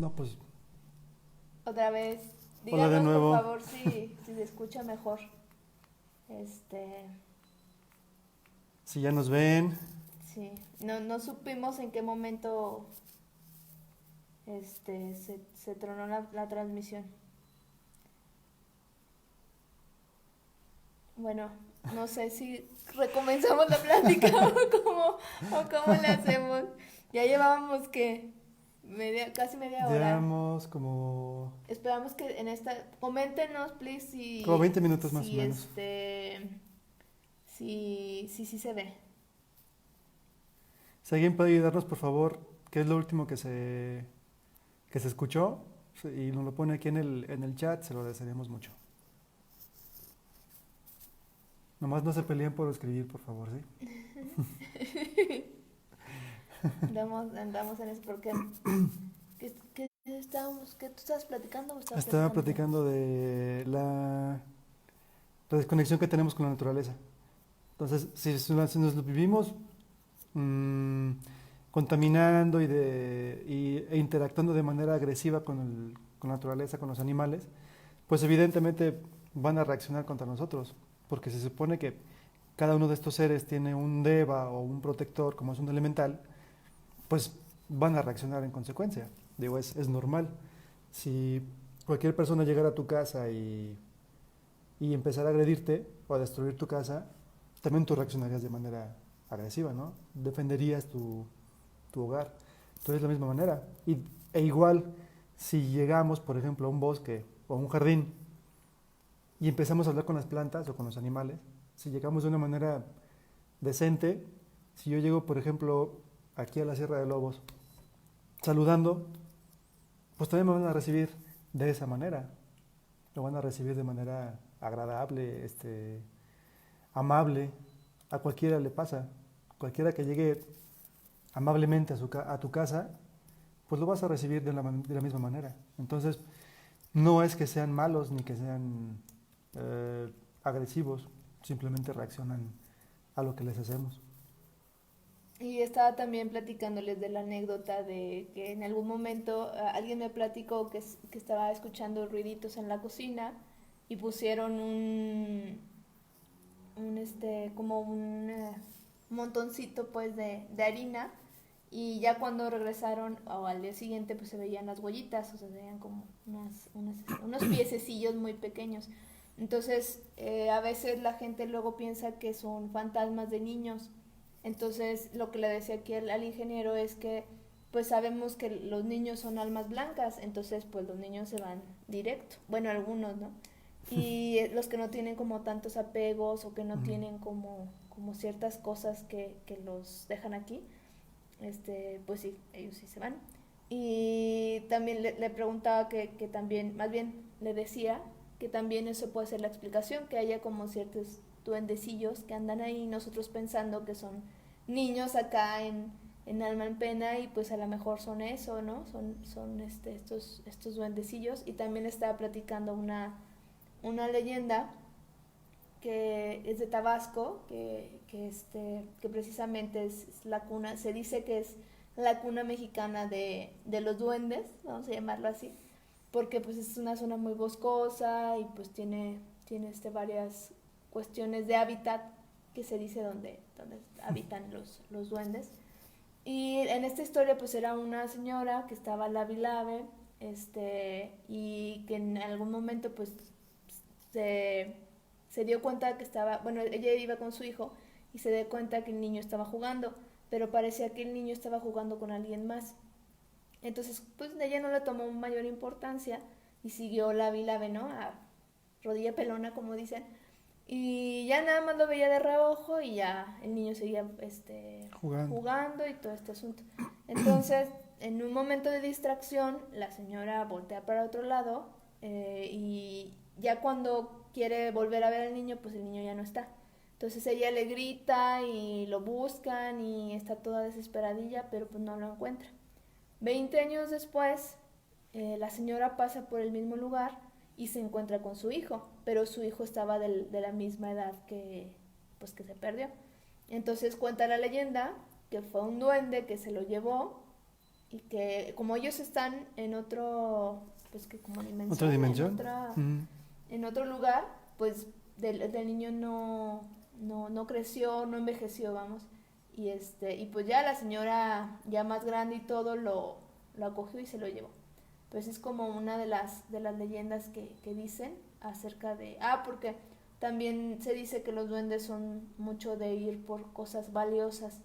No, pues, Otra vez, hola de díganos por nuevo. favor si se escucha mejor. Este, Si ya nos ven, sí, no supimos en qué momento se tronó la transmisión. Bueno, no sé si recomenzamos la plática o cómo la hacemos. Ya llevábamos que casi media hora. llevamos como, Esperamos que en esta, coméntenos, please, como si, 20 minutos más o si menos. si se ve. Si alguien puede ayudarnos, por favor, ¿qué es lo último que se escuchó? Y nos lo pone aquí en el chat, se lo agradeceríamos mucho. Nomás no se peleen por escribir, por favor, ¿sí? Andamos en eso porque ¿qué tú estabas platicando o estabas Estaba platicando tú? platicando de la desconexión que tenemos con la naturaleza. Entonces, si nos lo vivimos mm, contaminando e interactuando de manera agresiva con la naturaleza, con los animales, pues evidentemente van a reaccionar contra nosotros, porque se supone que cada uno de estos seres tiene un deva o un protector, como es un elemental, pues van a reaccionar en consecuencia. Digo, es normal. Si cualquier persona llegara a tu casa y empezara a agredirte o a destruir tu casa, también tú reaccionarías de manera agresiva, ¿no? Defenderías tu hogar. Entonces, de la misma manera. E igual, si llegamos, por ejemplo, a un bosque o a un jardín y empezamos a hablar con las plantas o con los animales, si llegamos de una manera decente, si yo llego, por ejemplo, aquí a la Sierra de Lobos, saludando, pues también me van a recibir de esa manera. Lo van a recibir de manera agradable, amable. A cualquiera le pasa. Cualquiera que llegue amablemente a tu casa, pues lo vas a recibir de la misma manera. Entonces, no es que sean malos ni que sean agresivos, simplemente reaccionan a lo que les hacemos. Y estaba también platicándoles de la anécdota de que en algún momento alguien me platicó que estaba escuchando ruiditos en la cocina y pusieron como un montoncito pues de harina y ya cuando regresaron o al día siguiente pues se veían las huellitas, o sea, se veían como unos piececillos muy pequeños. Entonces, a veces la gente luego piensa que son fantasmas de niños. Entonces, lo que le decía aquí al ingeniero es que pues sabemos que los niños son almas blancas, entonces pues los niños se van directo. Bueno, algunos, ¿no? Y los que no tienen como tantos apegos o que no Ujú. tienen como ciertas cosas que los dejan aquí, pues sí, ellos sí se van. Y también le preguntaba que también, más bien le decía que también eso puede ser la explicación, que haya como ciertos duendecillos que andan ahí, nosotros pensando que son niños acá en alma en pena y pues a lo mejor son eso, ¿no? Son estos duendecillos. Y también estaba platicando una leyenda que es de Tabasco, que precisamente es la cuna, se dice que es la cuna mexicana de los duendes, vamos a llamarlo así, porque pues es una zona muy boscosa y pues tiene varias cuestiones de hábitat que se dice donde habitan los duendes. Y en esta historia pues era una señora que estaba lave y que en algún momento pues se, se dio cuenta que estaba, bueno, ella iba con su hijo y se dio cuenta que el niño estaba jugando, pero parecía que el niño estaba jugando con alguien más. Entonces, pues ella no le tomó mayor importancia y siguió la vilave, ¿no? A rodilla pelona, como dicen. Y ya nada más lo veía de reojo y ya el niño seguía Jugando. jugando y todo este asunto. Entonces, en un momento de distracción, la señora voltea para otro lado y ya cuando quiere volver a ver al niño, pues el niño ya no está. Entonces ella le grita y lo buscan y está toda desesperadilla, pero pues no lo encuentra. 20 años después, la señora pasa por el mismo lugar y se encuentra con su hijo, pero su hijo estaba de la misma edad pues, que se perdió. Entonces cuenta la leyenda que fue un duende que se lo llevó y que como ellos están en otro, pues que como dimensión, ¿Otra dimensión? En otro lugar, pues del niño no creció, no envejeció, vamos. Y pues ya la señora, ya más grande y todo, lo acogió y se lo llevó. Pues es como una de las leyendas que dicen acerca de... porque también se dice que los duendes son mucho de ir por cosas valiosas.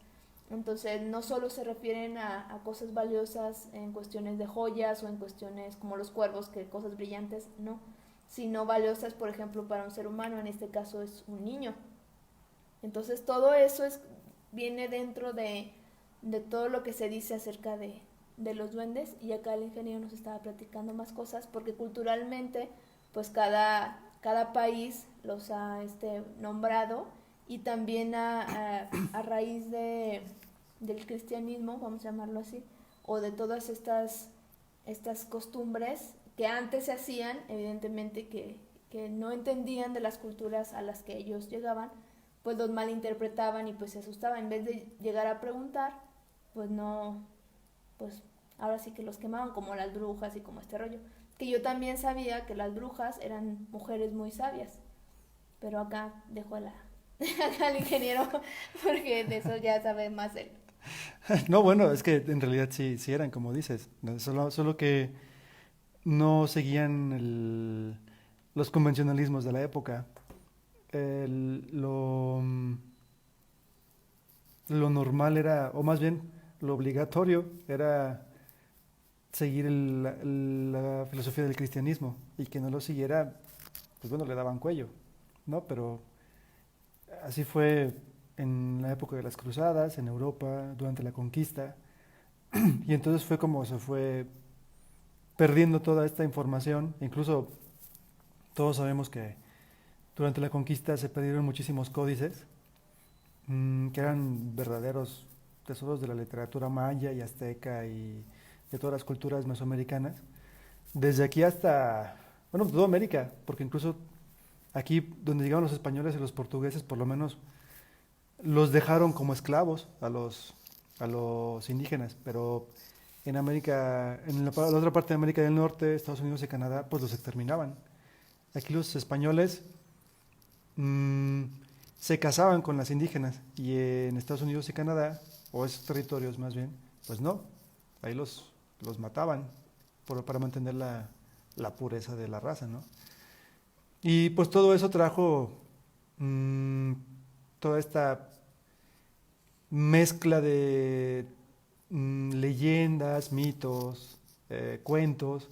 Entonces no solo se refieren a cosas valiosas en cuestiones de joyas o en cuestiones como los cuervos, que cosas brillantes, no, sino valiosas, por ejemplo, para un ser humano, en este caso es un niño. Entonces todo eso viene dentro de todo lo que se dice acerca de los duendes, y acá el ingeniero nos estaba platicando más cosas porque culturalmente pues cada país los ha nombrado, y también a raíz del cristianismo, vamos a llamarlo así, o de todas estas costumbres que antes se hacían, evidentemente que no entendían de las culturas a las que ellos llegaban, pues los malinterpretaban y pues se asustaban. En vez de llegar a preguntar, pues no, pues ahora sí que los quemaban, como las brujas y como este rollo. Que yo también sabía que las brujas eran mujeres muy sabias, pero acá dejo acá al ingeniero porque de eso ya sabe más él. No, bueno, es que en realidad sí eran como dices, ¿no? Solo que no seguían los convencionalismos de la época. El- lo, mm, lo normal era, o más bien lo obligatorio era seguir la filosofía del cristianismo, y que no lo siguiera, pues bueno, le daban cuello, ¿no? Pero así fue en la época de las cruzadas, en Europa, durante la conquista, y entonces fue como se fue perdiendo toda esta información. Incluso todos sabemos que durante la conquista se perdieron muchísimos códices, que eran verdaderos tesoros de la literatura maya y azteca y de todas las culturas mesoamericanas, desde aquí hasta, bueno, toda América, porque incluso aquí donde llegaron los españoles y los portugueses, por lo menos los dejaron como esclavos a los indígenas, pero en América, en la otra parte de América del Norte, Estados Unidos y Canadá, pues los exterminaban. Aquí los españoles mm, se casaban con las indígenas, y en Estados Unidos y Canadá, o esos territorios más bien, pues no, ahí los mataban para mantener la pureza de la raza, ¿no? Y pues todo eso trajo mm, toda esta mezcla de leyendas, mitos, cuentos,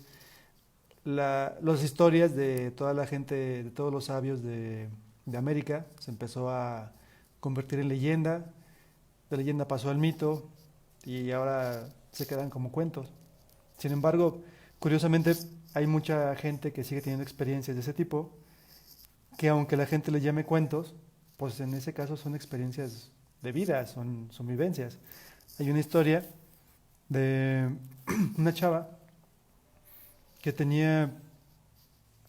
las historias de toda la gente, de todos los sabios de América, se empezó a convertir en leyenda, de leyenda pasó al mito, y ahora se quedan como cuentos. Sin embargo, curiosamente, hay mucha gente que sigue teniendo experiencias de ese tipo, que aunque la gente le llame cuentos, pues en ese caso son experiencias de vida, son vivencias. Hay una historia de una chava que tenía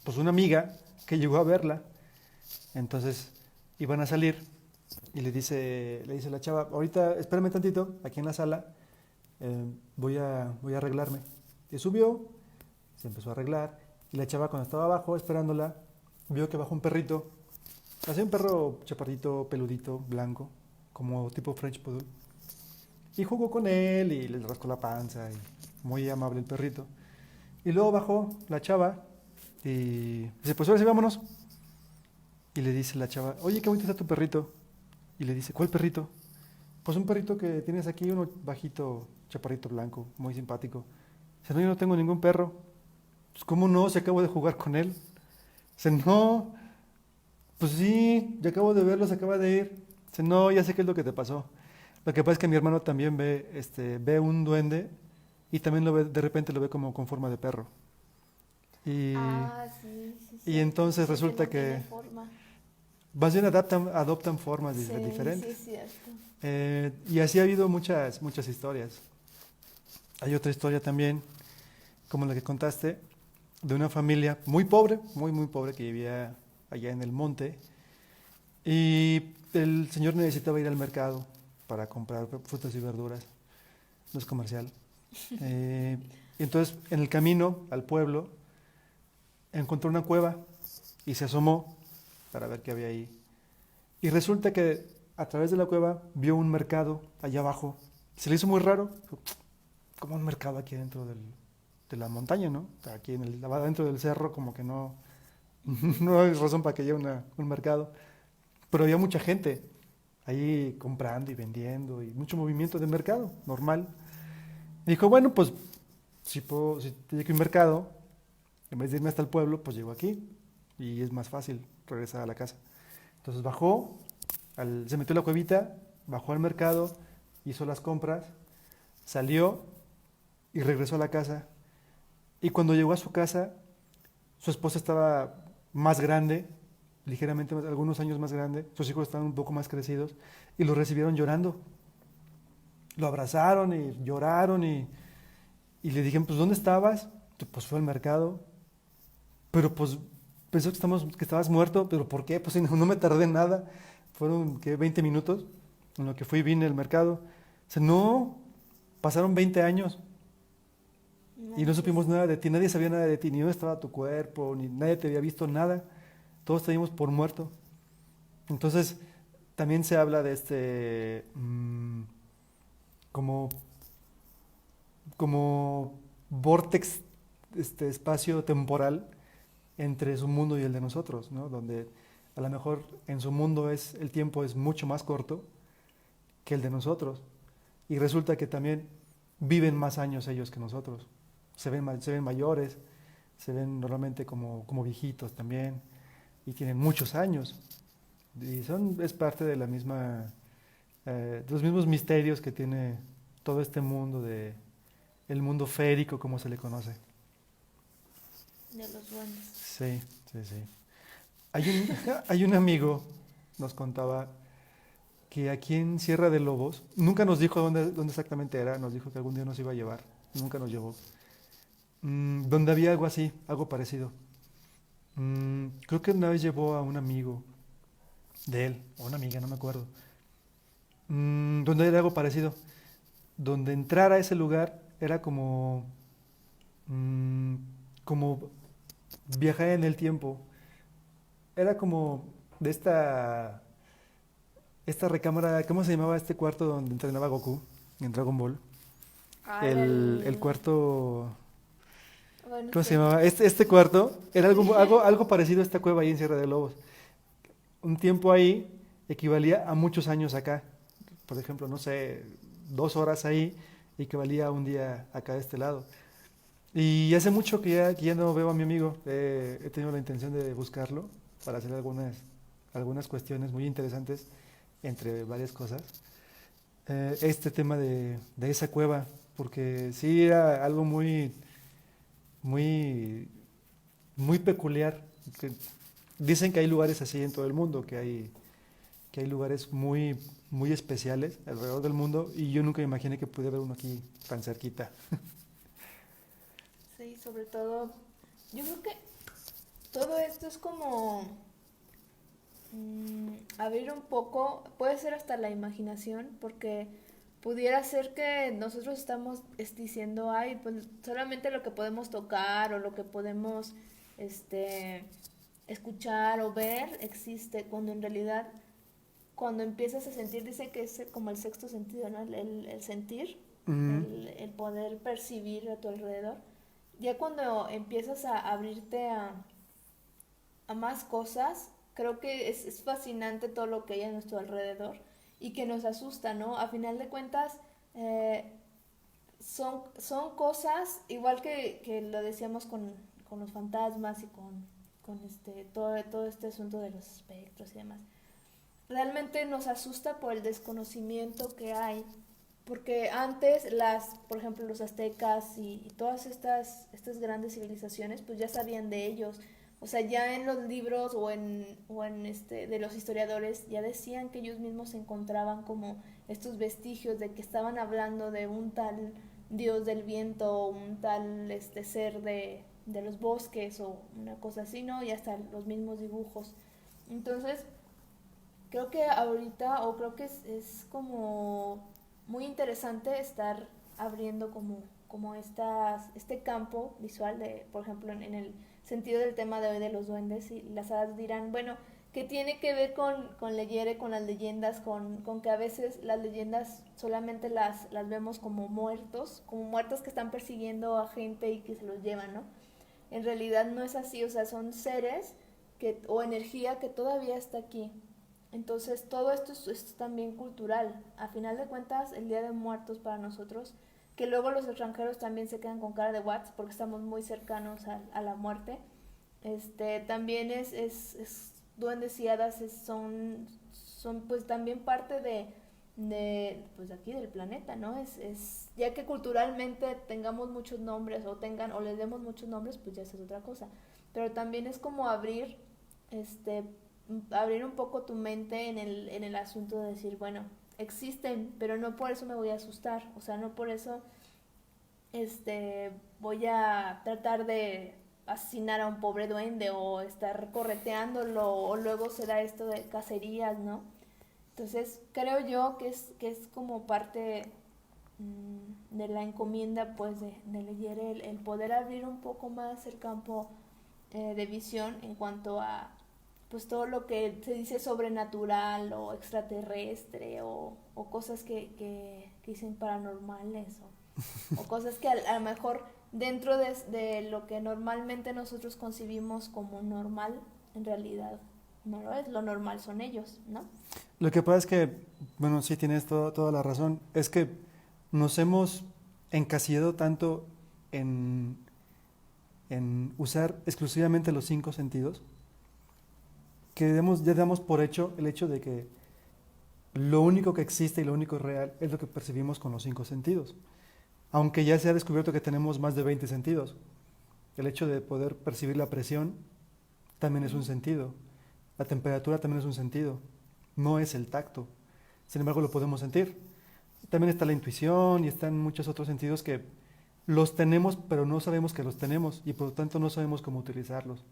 pues una amiga que llegó a verla. Entonces iban a salir y le dice la chava: ahorita espérame tantito aquí en la sala, voy a arreglarme. Y subió, se empezó a arreglar, y la chava, cuando estaba abajo esperándola, vio que bajó un perrito, así un perro chaparrito, peludito, blanco, como tipo French Poodle, y jugó con él y le rascó la panza, y muy amable el perrito. Y luego bajó la chava y dice: pues ahora sí, vámonos. Y le dice la chava: oye, qué bonito está tu perrito. Y le dice: ¿cuál perrito? Pues un perrito que tienes aquí, uno bajito, chaparrito, blanco, muy simpático. Dice: no, yo no tengo ningún perro. Pues ¿cómo no? Si acabo de jugar con él. Dice: no, pues sí, ya acabo de verlo, se acaba de ir. Dice: no, ya sé qué es lo que te pasó. Lo que pasa es que mi hermano también ve un duende, y también de repente lo ve como con forma de perro. Y, Sí, sí, y cierto. entonces Sí, que resulta no tiene que forma. más bien adoptan formas Sí, sí, diferentes. cierto. Y así ha habido muchas historias. Hay otra historia también, como la que contaste, de una familia muy pobre, muy pobre, que vivía allá en el monte, y el señor necesitaba ir al mercado para comprar frutas y verduras, no es comercial. Eh, y entonces, en el camino al pueblo, encontró una cueva y se asomó para ver qué había ahí. Y resulta que a través de la cueva vio un mercado allá abajo. Se le hizo muy raro, como un mercado aquí dentro de la montaña, ¿no? Aquí adentro del cerro, como que no, Ujú. no hay razón para que haya un mercado. Pero había mucha gente ahí comprando y vendiendo y mucho movimiento de mercado, normal. Y dijo, bueno, pues si tengo que ir a un mercado, en vez de irme hasta el pueblo, pues llego aquí y es más fácil regresar a la casa. Entonces bajó, se metió a la cuevita, bajó al mercado, hizo las compras, salió y regresó a la casa. Y cuando llegó a su casa, su esposa estaba más grande, ligeramente algunos años más grande, sus hijos estaban un poco más crecidos y lo recibieron llorando. Lo abrazaron y lloraron y le dijeron, pues ¿dónde estabas? Pues fue al mercado, pero pues pensó que estabas muerto, pero ¿por qué? Pues si no me tardé nada, fueron ¿qué? 20 minutos en lo que fui y vine al mercado. Dice, no, pasaron 20 años y no Manches. supimos nada de ti, nadie sabía nada de ti, ni dónde estaba tu cuerpo, ni nadie te había visto nada, todos te dimos por muerto. Entonces, también se habla de como, como vortex, espacio temporal entre su mundo y el de nosotros, ¿no? Donde a lo mejor en su mundo el tiempo es mucho más corto que el de nosotros. Y resulta que también viven más años ellos que nosotros. Se ven mayores, se ven normalmente como viejitos también, y tienen muchos años. Y es parte de de los mismos misterios que tiene todo este mundo el mundo férico, como se le conoce. De los buenos. Sí, sí, sí. Hay un amigo, nos contaba, que aquí en Sierra de Lobos, nunca nos dijo dónde exactamente era, nos dijo que algún día nos iba a llevar, nunca nos llevó. Donde había algo así, algo parecido. Creo que una vez llevó a un amigo de él, o una amiga, no me acuerdo. Donde era algo parecido. Donde entrar a ese lugar era mm, como viajar en el tiempo. Era como de esta recámara, ¿cómo se llamaba este cuarto donde entrenaba Goku en Dragon Ball? Ah, era El el... cuarto, Bueno, ¿cómo se sí. llamaba? Este cuarto era algo parecido a esta cueva ahí en Sierra de Lobos. Un tiempo ahí equivalía a muchos años acá. Por ejemplo, no sé, 2 horas ahí equivalía a un día acá de este lado. Y hace mucho que ya no veo a mi amigo. He tenido la intención de buscarlo para hacer algunas cuestiones muy interesantes entre varias cosas. Este tema de esa cueva, porque sí era algo muy, muy peculiar. Que dicen que hay lugares así en todo el mundo, que hay lugares muy especiales alrededor del mundo y yo nunca imaginé que pudiera haber uno aquí tan cerquita. Sí, sobre todo, yo creo que todo esto es como abrir un poco, puede ser hasta la imaginación, porque pudiera ser que nosotros estamos diciendo, ay, pues solamente lo que podemos tocar o lo que podemos este, escuchar o ver existe, cuando en realidad cuando empiezas a sentir, dice que es como el sexto sentido, ¿no? El sentir, Mm, el poder percibir a tu alrededor. Ya cuando empiezas a abrirte a más cosas, creo que es fascinante todo lo que hay a nuestro alrededor y que nos asusta, ¿no? A final de cuentas, eh, son cosas, igual que lo decíamos con los fantasmas y con todo este asunto de los espectros y demás. Realmente nos asusta por el desconocimiento que hay, porque antes por ejemplo, los aztecas y todas estas grandes civilizaciones, pues ya sabían de ellos. O sea, ya en los libros o en de los historiadores ya decían que ellos mismos encontraban como estos vestigios de que estaban hablando de un tal dios del viento, un tal ser de los bosques o una cosa así, ¿no? Y hasta los mismos dibujos. Entonces, creo que ahorita, o creo que es como muy interesante estar abriendo como como este campo visual de, por ejemplo, en el sentido del tema de hoy de los duendes, y las hadas dirán, bueno, ¿qué tiene que ver con Leyere, con las leyendas, con que a veces las leyendas solamente las vemos como muertos que están persiguiendo a gente y que se los llevan, ¿no? En realidad no es así, o sea, son seres o energía que todavía está aquí. Entonces todo esto es también cultural. A final de cuentas, el Día de Muertos para nosotros, que luego los extranjeros también se quedan con cara de what, porque estamos muy cercanos a la muerte, también es duendes y hadas son pues también parte pues aquí del planeta, ¿no? Ya que culturalmente tengamos muchos nombres o les demos muchos nombres, pues ya es otra cosa. Pero también es como abrir un poco tu mente en el asunto de decir, bueno, existen, pero no por eso me voy a asustar, o sea, no por eso voy a tratar de asesinar a un pobre duende o estar correteándolo, o luego se da esto de cacerías, ¿no? Entonces creo yo que es como parte de la encomienda pues de Leyere el poder abrir un poco más el campo de visión en cuanto a pues todo lo que se dice sobrenatural o extraterrestre o cosas que dicen paranormales o cosas que a lo mejor dentro de lo que normalmente nosotros concibimos como normal, en realidad no lo es, lo normal son ellos, ¿no? Lo que pasa es que, bueno, sí tienes toda la razón, es que nos hemos encasillado tanto en, en usar exclusivamente los 5 sentidos, que ya damos por hecho el hecho de que lo único que existe y lo único real es lo que percibimos con los 5 sentidos. Aunque ya se ha descubierto que tenemos más de 20 sentidos. El hecho de poder percibir la presión también es un sentido. La temperatura también es un sentido. No es el tacto. Sin embargo, lo podemos sentir. También está la intuición y están muchos otros sentidos que los tenemos, pero no sabemos que los tenemos y por lo tanto no sabemos cómo utilizarlos.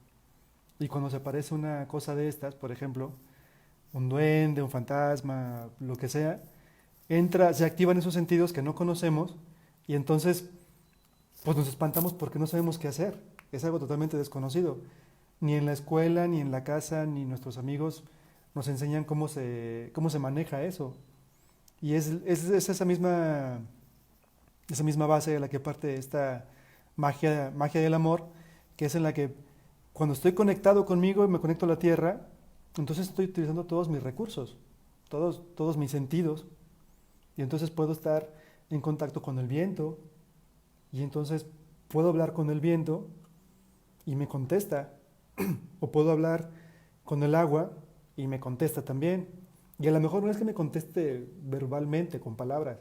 Y cuando se aparece una cosa de estas, por ejemplo, un duende, un fantasma, lo que sea, se activan esos sentidos que no conocemos y entonces pues nos espantamos porque no sabemos qué hacer. Es algo totalmente desconocido. Ni en la escuela, ni en la casa, ni nuestros amigos nos enseñan cómo se maneja eso. Y es esa misma base de la que parte esta magia del amor, que es en la que cuando estoy conectado conmigo y me conecto a la tierra, entonces estoy utilizando todos mis recursos, todos mis sentidos, y entonces puedo estar en contacto con el viento, y entonces puedo hablar con el viento y me contesta, o puedo hablar con el agua y me contesta también. Y a lo mejor no es que me conteste verbalmente, con palabras,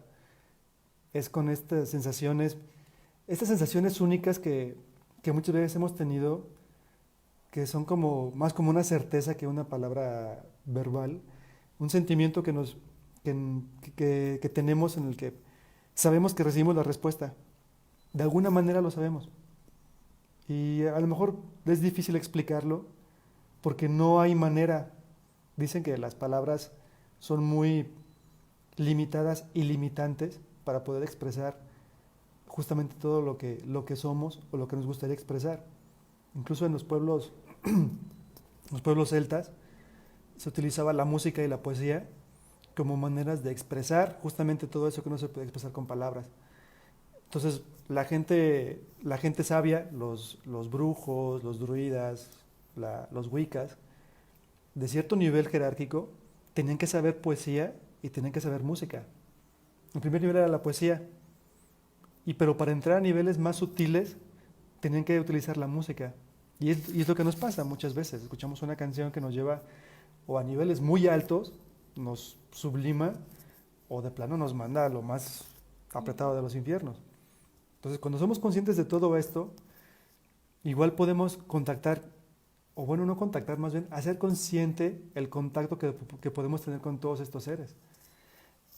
es con estas sensaciones únicas que muchas veces hemos tenido, que son más como una certeza que una palabra verbal, un sentimiento que tenemos en el que sabemos que recibimos la respuesta. De alguna manera lo sabemos. Y a lo mejor es difícil explicarlo porque no hay manera. Dicen que las palabras son muy limitadas y limitantes para poder expresar justamente todo lo que somos o lo que nos gustaría expresar. Incluso en los pueblos celtas se utilizaba la música y la poesía como maneras de expresar justamente todo eso que no se puede expresar con palabras. Entonces la gente sabia, los brujos, los druidas, los wiccas, de cierto nivel jerárquico, tenían que saber poesía y tenían que saber música. El primer nivel era la poesía, pero para entrar a niveles más sutiles tenían que utilizar la música. Y es lo que nos pasa muchas veces. Escuchamos una canción que nos lleva o a niveles muy altos, nos sublima, o de plano nos manda a lo más apretado de los infiernos. Entonces, cuando somos conscientes de todo esto, igual podemos contactar, o bueno, no contactar, más bien hacer consciente el contacto que podemos tener con todos estos seres.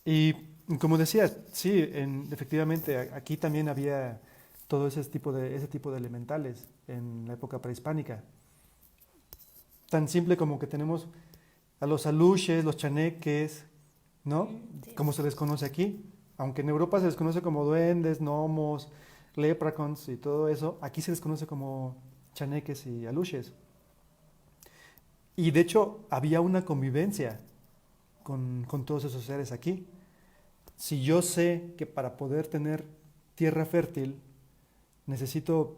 Y como decías, sí, efectivamente, aquí también había todo ese tipo de elementales en la época prehispánica. Tan simple como que tenemos a los aluches, los chaneques, ¿no? Sí. Como se les conoce aquí. Aunque en Europa se les conoce como duendes, gnomos, leprechauns y todo eso, aquí se les conoce como chaneques y aluches. Y de hecho había una convivencia con todos esos seres aquí. Si yo sé que para poder tener tierra fértil necesito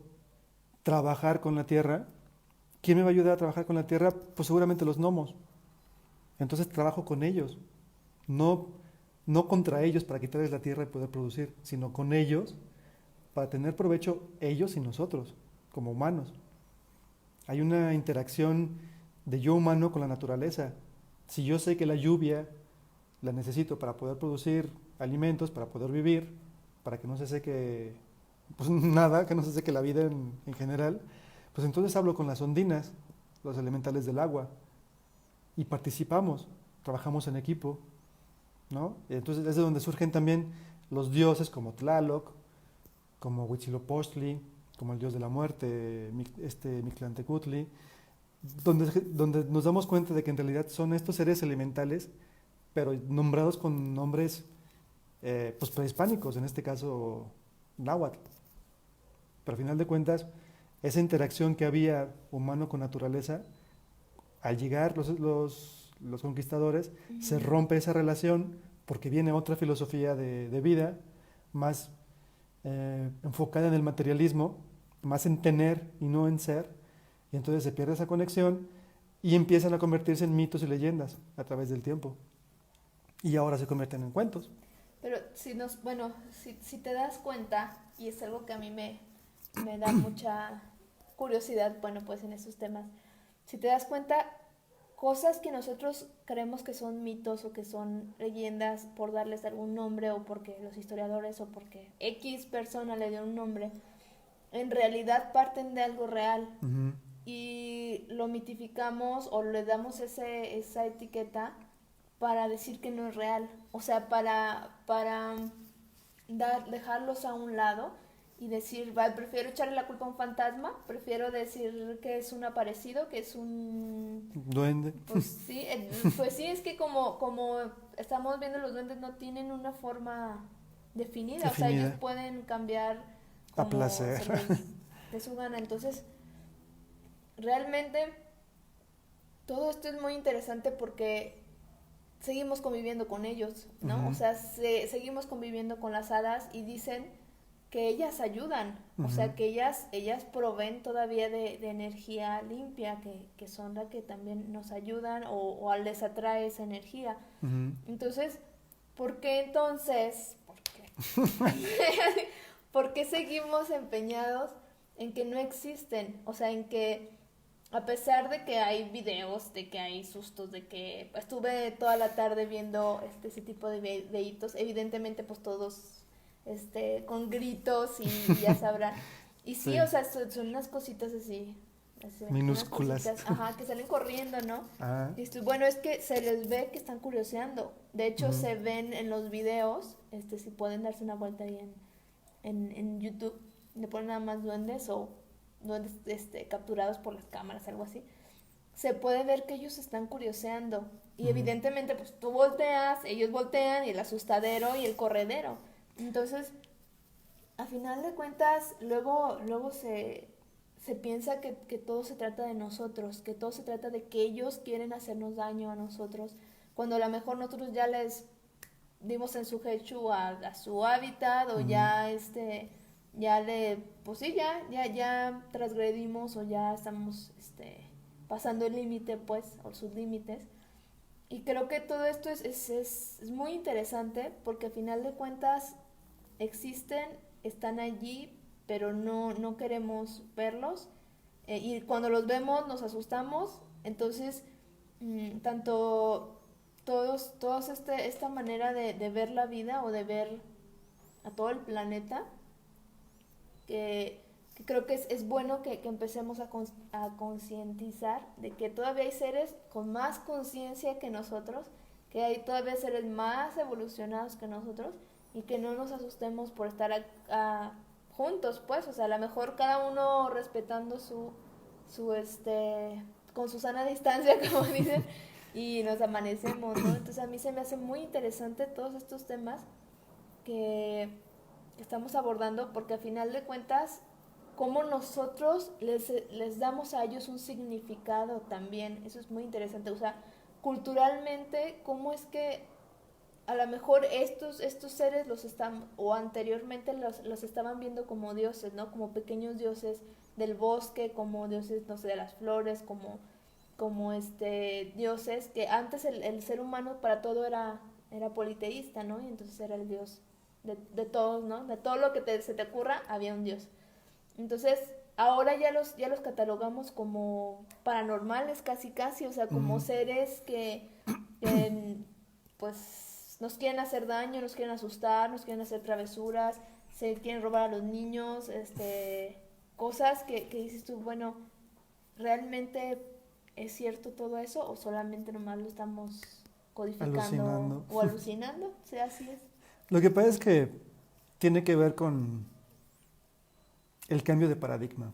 trabajar con la tierra, ¿quién me va a ayudar a trabajar con la tierra? Pues seguramente los gnomos. Entonces trabajo con ellos, no, no contra ellos para quitarles la tierra y poder producir, sino con ellos para tener provecho ellos y nosotros, como humanos. Hay una interacción de yo humano con la naturaleza. Si yo sé que la lluvia la necesito para poder producir alimentos, para poder vivir, para que no se seque, pues nada, que no se seque la vida en general, pues entonces hablo con las ondinas, los elementales del agua, y participamos, trabajamos en equipo, ¿no? Y entonces es de donde surgen también los dioses como Tlaloc, como Huitzilopochtli, como el dios de la muerte, Mictlantecutli, donde nos damos cuenta de que en realidad son estos seres elementales, pero nombrados con nombres pues prehispánicos, en este caso náhuatl. Pero al final de cuentas, esa interacción que había humano con naturaleza, al llegar los conquistadores, se rompe esa relación porque viene otra filosofía de vida más enfocada en el materialismo, más en tener y no en ser, y entonces se pierde esa conexión y empiezan a convertirse en mitos y leyendas a través del tiempo. Y ahora se convierten en cuentos. Pero bueno, si te das cuenta, y es algo que a mí me da mucha curiosidad, bueno, pues en esos temas, si te das cuenta, cosas que nosotros creemos que son mitos o que son leyendas por darles algún nombre o porque los historiadores o porque X persona le dio un nombre, en realidad parten de algo real. Uh-huh. Y lo mitificamos o le damos esa etiqueta para decir que no es real, o sea, para dejarlos a un lado y decir, prefiero echarle la culpa a un fantasma, prefiero decir que es un aparecido, que es un duende. Pues sí, es que como estamos viendo, los duendes no tienen una forma definida. O sea, ellos pueden cambiar a placer de su gana. Entonces, realmente todo esto es muy interesante porque seguimos conviviendo con ellos, ¿no? Uh-huh. O sea, seguimos conviviendo con las hadas y dicen que ellas ayudan, uh-huh. O sea, que ellas proveen todavía de energía limpia, que son las que también nos ayudan o les atrae esa energía. Uh-huh. Entonces, ¿por qué entonces? ¿Por qué seguimos empeñados en que no existen? O sea, en que a pesar de que hay videos, de que hay sustos, de que estuve toda la tarde viendo ese tipo de videitos, evidentemente pues todos con gritos y ya sabrán. Y sí, o sea, son unas cositas así minúsculas. Que salen corriendo, ¿no? Y bueno, es que se les ve que están curioseando. De hecho, se ven en los videos, si pueden darse una vuelta ahí en YouTube, le ponen nada más duendes o duendes capturados por las cámaras, algo así. Se puede ver que ellos están curioseando. Y evidentemente, pues tú volteas, ellos voltean, y el asustadero y el corredero. Entonces, a final de cuentas, luego se piensa que todo se trata de nosotros, que todo se trata de que ellos quieren hacernos daño a nosotros, cuando a lo mejor nosotros ya les dimos en su hechu a su hábitat, o ya pues sí, ya transgredimos, o ya estamos pasando el límite, pues, o sus límites. Y creo que todo esto es muy interesante, porque al final de cuentas existen, están allí, pero no queremos verlos, y cuando los vemos nos asustamos. Entonces, tanto todos esta manera de ver la vida, o de ver a todo el planeta, que creo que es bueno que empecemos a concientizar de que todavía hay seres con más conciencia que nosotros, que hay todavía seres más evolucionados que nosotros, y que no nos asustemos por estar juntos, pues. O sea, a lo mejor cada uno respetando su con su sana distancia, como dicen, y nos amanecemos, ¿no? Entonces a mí se me hace muy interesante todos estos temas que estamos abordando, porque al final de cuentas, cómo nosotros les damos a ellos un significado también, eso es muy interesante, o sea, culturalmente, cómo es que a lo mejor estos seres los están, o anteriormente los estaban viendo como dioses, ¿no? Como pequeños dioses del bosque, como dioses, no sé, de las flores, como dioses, que antes el ser humano para todo era politeísta, ¿no? Y entonces era el dios de todos, ¿no? De todo lo que se te ocurra, había un dios. Entonces, ahora ya los catalogamos como paranormales casi, o sea, como seres que, pues nos quieren hacer daño, nos quieren asustar, nos quieren hacer travesuras, se quieren robar a los niños, cosas que dices tú, bueno, ¿realmente es cierto todo eso o solamente nomás lo estamos codificando Alucinando. o alucinando? O sea, así es. Lo que pasa es que tiene que ver con el cambio de paradigma.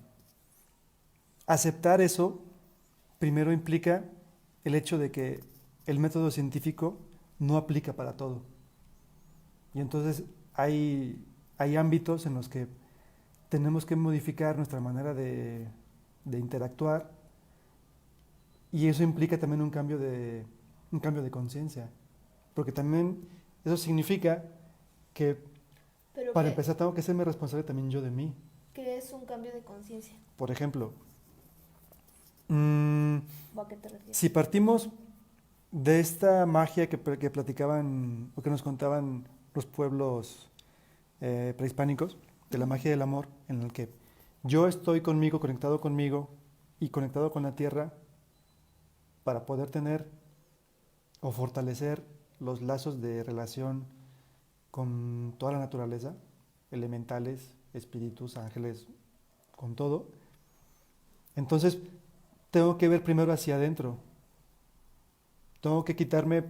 Aceptar eso primero implica el hecho de que el método científico no aplica para todo. Y entonces hay ámbitos en los que tenemos que modificar nuestra manera de interactuar, y eso implica también un cambio de conciencia. Porque también eso significa que Pero para empezar tengo que serme responsable también yo de mí. ¿qué es un cambio de conciencia? Por ejemplo, ¿O a qué te refieres? si partimos de esta magia que platicaban o que nos contaban los pueblos prehispánicos, de la magia del amor, en el que yo estoy conmigo y conectado con la tierra para poder tener o fortalecer los lazos de relación con toda la naturaleza, elementales, espíritus, ángeles, con todo. Entonces, tengo que ver primero hacia adentro. Tengo que quitarme,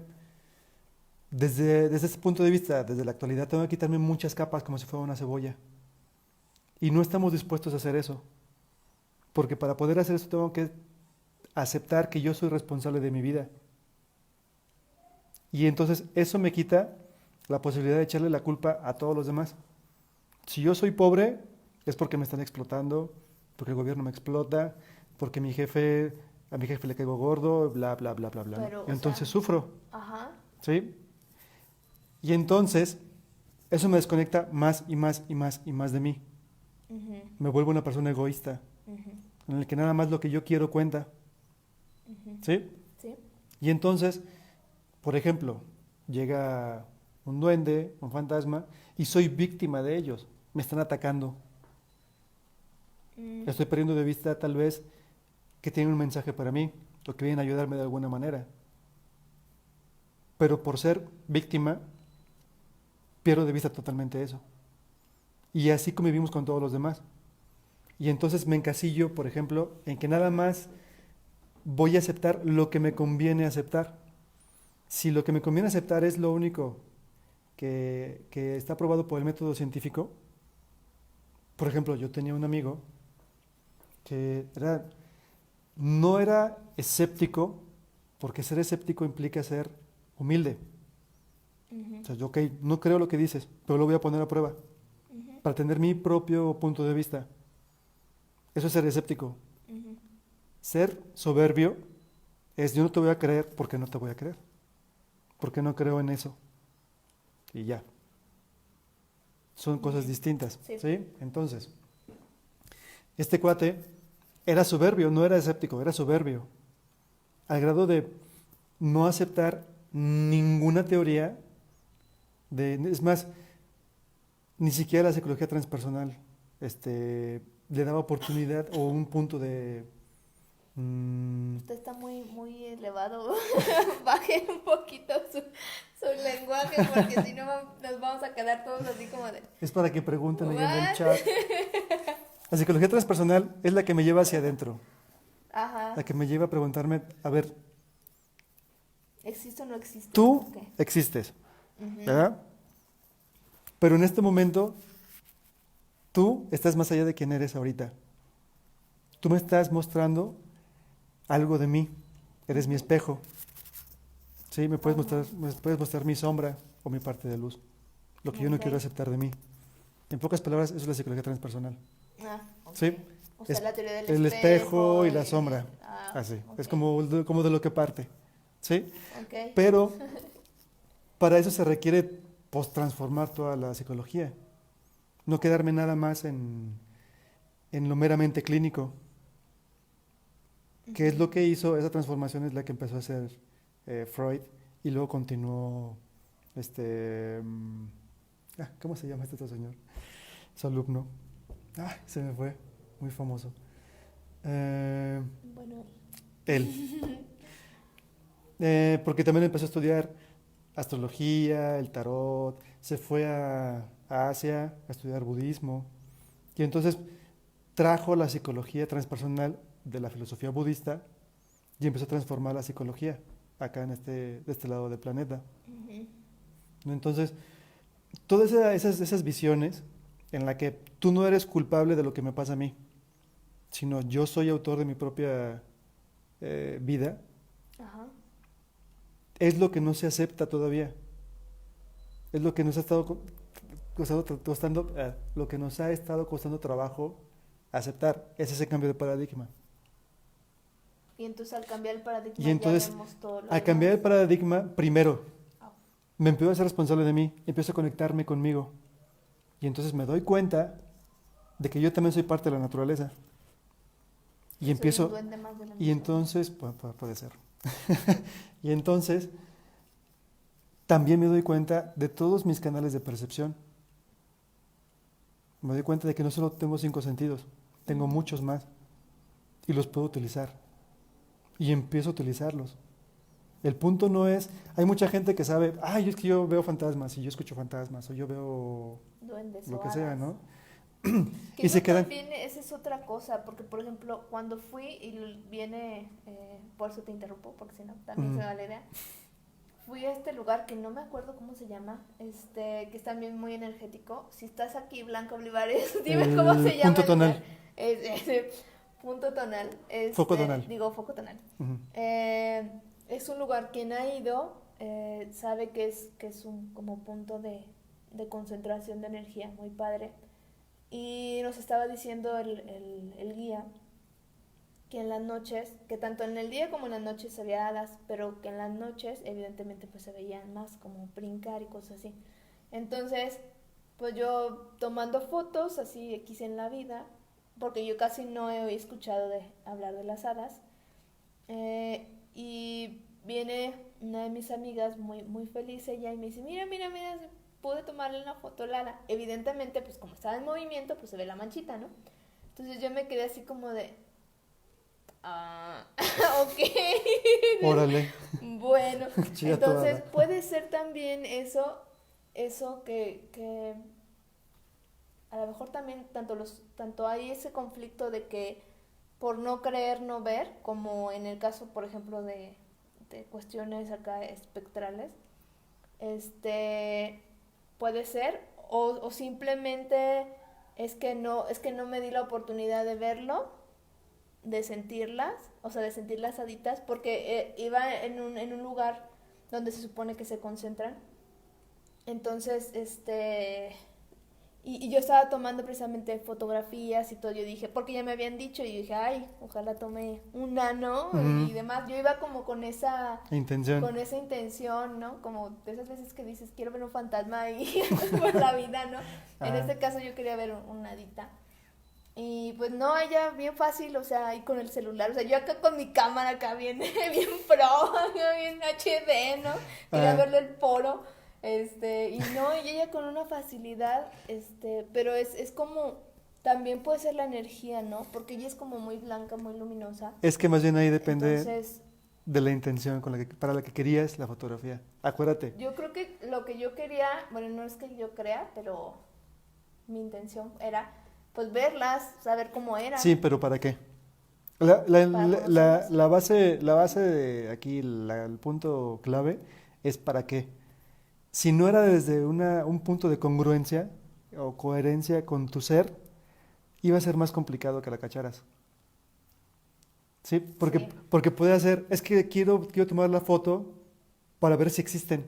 desde ese punto de vista, desde la actualidad, tengo que quitarme muchas capas como si fuera una cebolla. Y no estamos dispuestos a hacer eso. Porque para poder hacer eso tengo que aceptar que yo soy responsable de mi vida. Y entonces eso me quita la posibilidad de echarle la culpa a todos los demás. Si yo soy pobre, es porque me están explotando, porque el gobierno me explota, porque a mi jefe le caigo gordo, bla, bla, bla, bla, bla. Pero, entonces sufro, ajá. ¿sí? Y entonces eso me desconecta más y más y más y más de mí. Uh-huh. Me vuelvo una persona egoísta, en el que nada más lo que yo quiero cuenta, ¿sí? Sí. Y entonces, por ejemplo, llega un duende, un fantasma, y soy víctima de ellos. Me están atacando. Estoy perdiendo de vista tal vez que tienen un mensaje para mí, o que vienen a ayudarme de alguna manera. Pero por ser víctima, pierdo de vista totalmente eso. Y así convivimos con todos los demás. Y entonces me encasillo, por ejemplo, en que nada más voy a aceptar lo que me conviene aceptar. Si lo que me conviene aceptar es lo único que está aprobado por el método científico, por ejemplo, yo tenía un amigo que no era escéptico, porque ser escéptico implica ser humilde. O sea, yo, ok, no creo lo que dices, pero lo voy a poner a prueba para tener mi propio punto de vista. Eso es ser escéptico. Ser soberbio es yo no te voy a creer porque no te voy a creer, porque no creo en eso. Y ya. Son cosas distintas, ¿sí? Entonces, este cuate era soberbio, no era escéptico, era soberbio, al grado de no aceptar ninguna teoría es más, ni siquiera la psicología transpersonal le daba oportunidad o un punto de... Usted está muy elevado. Baje un poquito su lenguaje, porque si no nos vamos a quedar todos así como de... Es para que pregunten ahí en el chat. La psicología transpersonal es la que me lleva hacia adentro. Ajá. La que me lleva a preguntarme, a ver... ¿Existe o no existe? Tú existes, ¿verdad? Pero en este momento, tú estás más allá de quién eres ahorita. Tú me estás mostrando algo de mí. Eres mi espejo. Sí, me puedes mostrar mi sombra o mi parte de luz. lo que yo no Ok. quiero aceptar de mí. En pocas palabras, eso es la psicología transpersonal. Ah, ok. ¿Sí? O sea, Es la teoría del el espejo y la y- sombra. Ah, Así. ok. Es como de lo que parte. ¿Sí? Ok. Pero para eso se requiere pues, transformar toda la psicología. No quedarme nada más en lo meramente clínico. ¿Qué es lo Ujú. que hizo? Esa transformación es la que empezó a hacer Freud y luego continuó ¿cómo se llama este otro señor? Su alumno. Se me fue. Muy famoso. Eh, Bueno, él. Porque también empezó a estudiar astrología, el tarot, se fue a Asia a estudiar budismo y entonces trajo la psicología transpersonal de la filosofía budista y empezó a transformar la psicología acá de este lado del planeta. ujú. ¿No? Entonces, todas esas visiones en la que tú no eres culpable de lo que me pasa a mí, sino yo soy autor de mi propia vida, Ajá. es lo que no se acepta todavía. Es lo que nos ha estado lo que nos ha estado costando trabajo aceptar. Es ese cambio de paradigma. Y entonces al cambiar el paradigma Y entonces, ya vemos todo lo al cambiar el demás. paradigma, primero, Ah, me empiezo a ser responsable de mí, empiezo a conectarme conmigo. Y entonces me doy cuenta de que yo también soy parte de la naturaleza. Y soy un empiezo, duende más de la y naturaleza. entonces, puede ser. Y entonces, también me doy cuenta de todos mis canales de percepción. Me doy cuenta de que no solo tengo 5 sentidos, tengo Ujú. muchos más y los puedo utilizar. Y empiezo a utilizarlos. El punto no es, hay mucha gente que sabe, es que yo veo fantasmas y yo escucho fantasmas o yo veo Duendes lo o que sea, hadas. ¿no? Que Y eso se quedan, también, esa es otra cosa, porque por ejemplo, cuando fui, y viene, por eso te interrumpo, porque si no, también se me va la idea. Fui a este lugar que no me acuerdo cómo se llama, que es también muy energético. Si estás aquí, Blanca Olivares, dime cómo el se llama punto el lugar. tonal, Punto tonal, foco tonal. digo foco tonal. Ujú. Es un lugar, quien ha ido sabe que es un como punto de concentración de energía, muy padre. Y nos estaba diciendo el guía que en las noches, que tanto en el día como en las noches se veía hadas, pero que en las noches evidentemente pues se veían más como brincar y cosas así. Entonces, pues yo tomando fotos así X en la vida, porque yo casi no he escuchado de hablar de las hadas, y viene una de mis amigas muy, muy feliz ella y me dice, mira, pude tomarle una foto a Lala. Evidentemente, pues como estaba en movimiento, pues se ve la manchita, ¿no? Entonces yo me quedé así como de, ok. Órale, Bueno, chilla entonces toda. puede ser también eso que a lo mejor también tanto hay ese conflicto de que por no creer no ver, como en el caso, por ejemplo, de cuestiones acá espectrales, puede ser, o simplemente es que no me di la oportunidad de verlo, de sentirlas, o sea, de sentir las haditas, porque iba en un lugar donde se supone que se concentran. Entonces, y yo estaba tomando precisamente fotografías y todo, yo dije, porque ya me habían dicho, y yo dije, ay, ojalá tome una, ¿no? Ujú. Y demás, yo iba como Intención. con esa intención, ¿no? Como de esas veces que dices, quiero ver un fantasma y por la vida, ¿no? En Ajá. este caso yo quería ver una hadita. Y pues no, ella bien fácil, o sea, ahí con el celular, o sea, yo acá con mi cámara acá bien, bien pro, bien HD, ¿no? Quería Ajá. verle el poro, y no, y ella con una facilidad, pero es como, también puede ser la energía, ¿no? Porque ella es como muy blanca, muy luminosa, Es que más bien ahí depende entonces de la intención para la que querías la fotografía. Acuérdate. yo creo que lo que yo quería, bueno, no es que yo crea, pero mi intención era, pues verlas, saber cómo eran, Sí, pero ¿para qué? para conocerlas. La base de aquí, el punto clave es para qué. Si no era desde un punto de congruencia o coherencia con tu ser, iba a ser más complicado que la cacharas. ¿Sí? Sí. Porque puede hacer, es que quiero tomar la foto para ver si existen.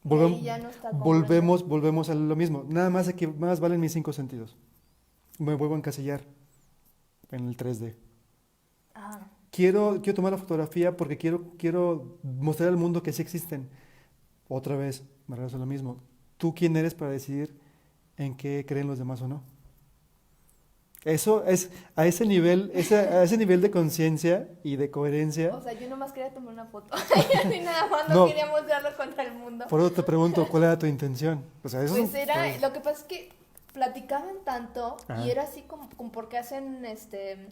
Y ahí ya no está volvemos a lo mismo. Nada más que más valen mis 5 sentidos. Me vuelvo a encasillar en el 3D. Ah, Quiero tomar la fotografía porque quiero mostrar al mundo que sí existen. Otra vez, me regreso a lo mismo. ¿Tú quién eres para decidir en qué creen los demás o no? Eso es a ese nivel, a ese nivel de conciencia y de coherencia. o sea, yo nomás quería tomar una foto. Y nada más no No, quería mostrarlo contra el mundo. por eso te pregunto, ¿cuál era tu intención? O sea, eso Pues es era, lo que pasa es que platicaban tanto Ajá. y era así como porque hacen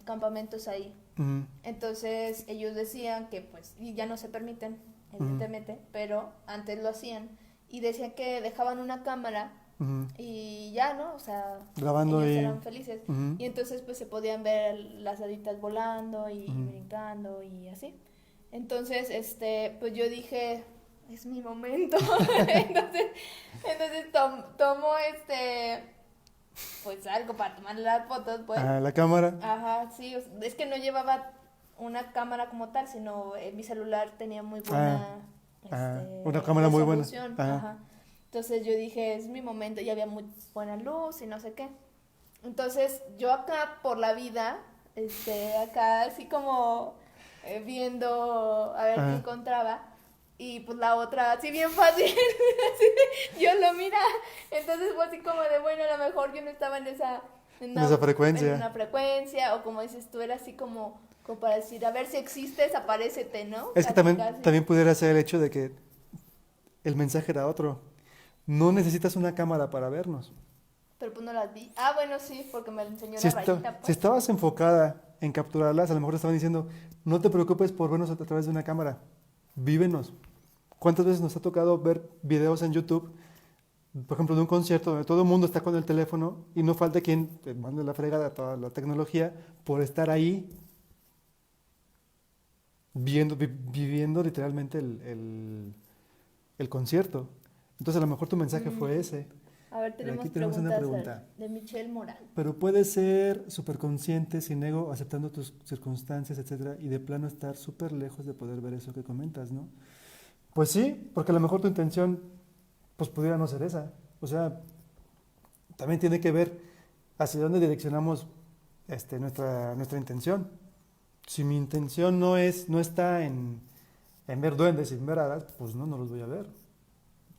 campamentos ahí. Ujú, Entonces ellos decían que pues y ya no se permiten, evidentemente, pero antes lo hacían y decían que dejaban una cámara ujú. y ya, ¿no? O sea, Grabando ellos y... eran felices ujú, y entonces pues se podían ver las haditas volando y ujú. brincando y así. Entonces, pues yo dije, es mi momento. entonces tomo pues algo para tomar las fotos, pues. Ah, la cámara. Ajá, sí, es que no llevaba una cámara como tal, sino mi celular tenía muy Ah, buena una cámara muy buena. resolución. Ajá. Ajá. Entonces yo dije, es mi momento, y había muy buena luz y no sé qué. Entonces yo acá por la vida, acá así como viendo a ver qué Ajá. encontraba. Y pues la otra, así bien fácil, así, yo lo mira. Entonces fue así como de, bueno, a lo mejor yo no estaba en En esa frecuencia. en una frecuencia, o como dices tú, era así como para decir, a ver si existes, aparécete, ¿no? Es que Casi, casi. también pudiera ser el hecho de que el mensaje era otro. No necesitas una cámara para vernos. Pero pues no las vi. Ah, bueno, sí, porque me lo enseñó Si, la rayita, si pues. estabas enfocada en capturarlas, a lo mejor te estaban diciendo, no te preocupes por vernos a través de una cámara. Vívenos. ¿Cuántas veces nos ha tocado ver videos en YouTube, por ejemplo, de un concierto donde todo el mundo está con el teléfono y no falta quien te mande la fregada a toda la tecnología por estar ahí viviendo literalmente el concierto? Entonces a lo mejor tu mensaje fue ese. A ver, Pero aquí tenemos tenemos una preguntas pregunta. de Michelle Morán. Pero puedes ser súper consciente, sin ego, aceptando tus circunstancias, etcétera, y de plano estar súper lejos de poder ver eso que comentas, ¿no? Pues sí, porque a lo mejor tu intención, pues pudiera no ser esa. O sea, también tiene que ver hacia dónde direccionamos nuestra intención. Si mi intención no está en ver duendes y en ver hadas, pues no los voy a ver.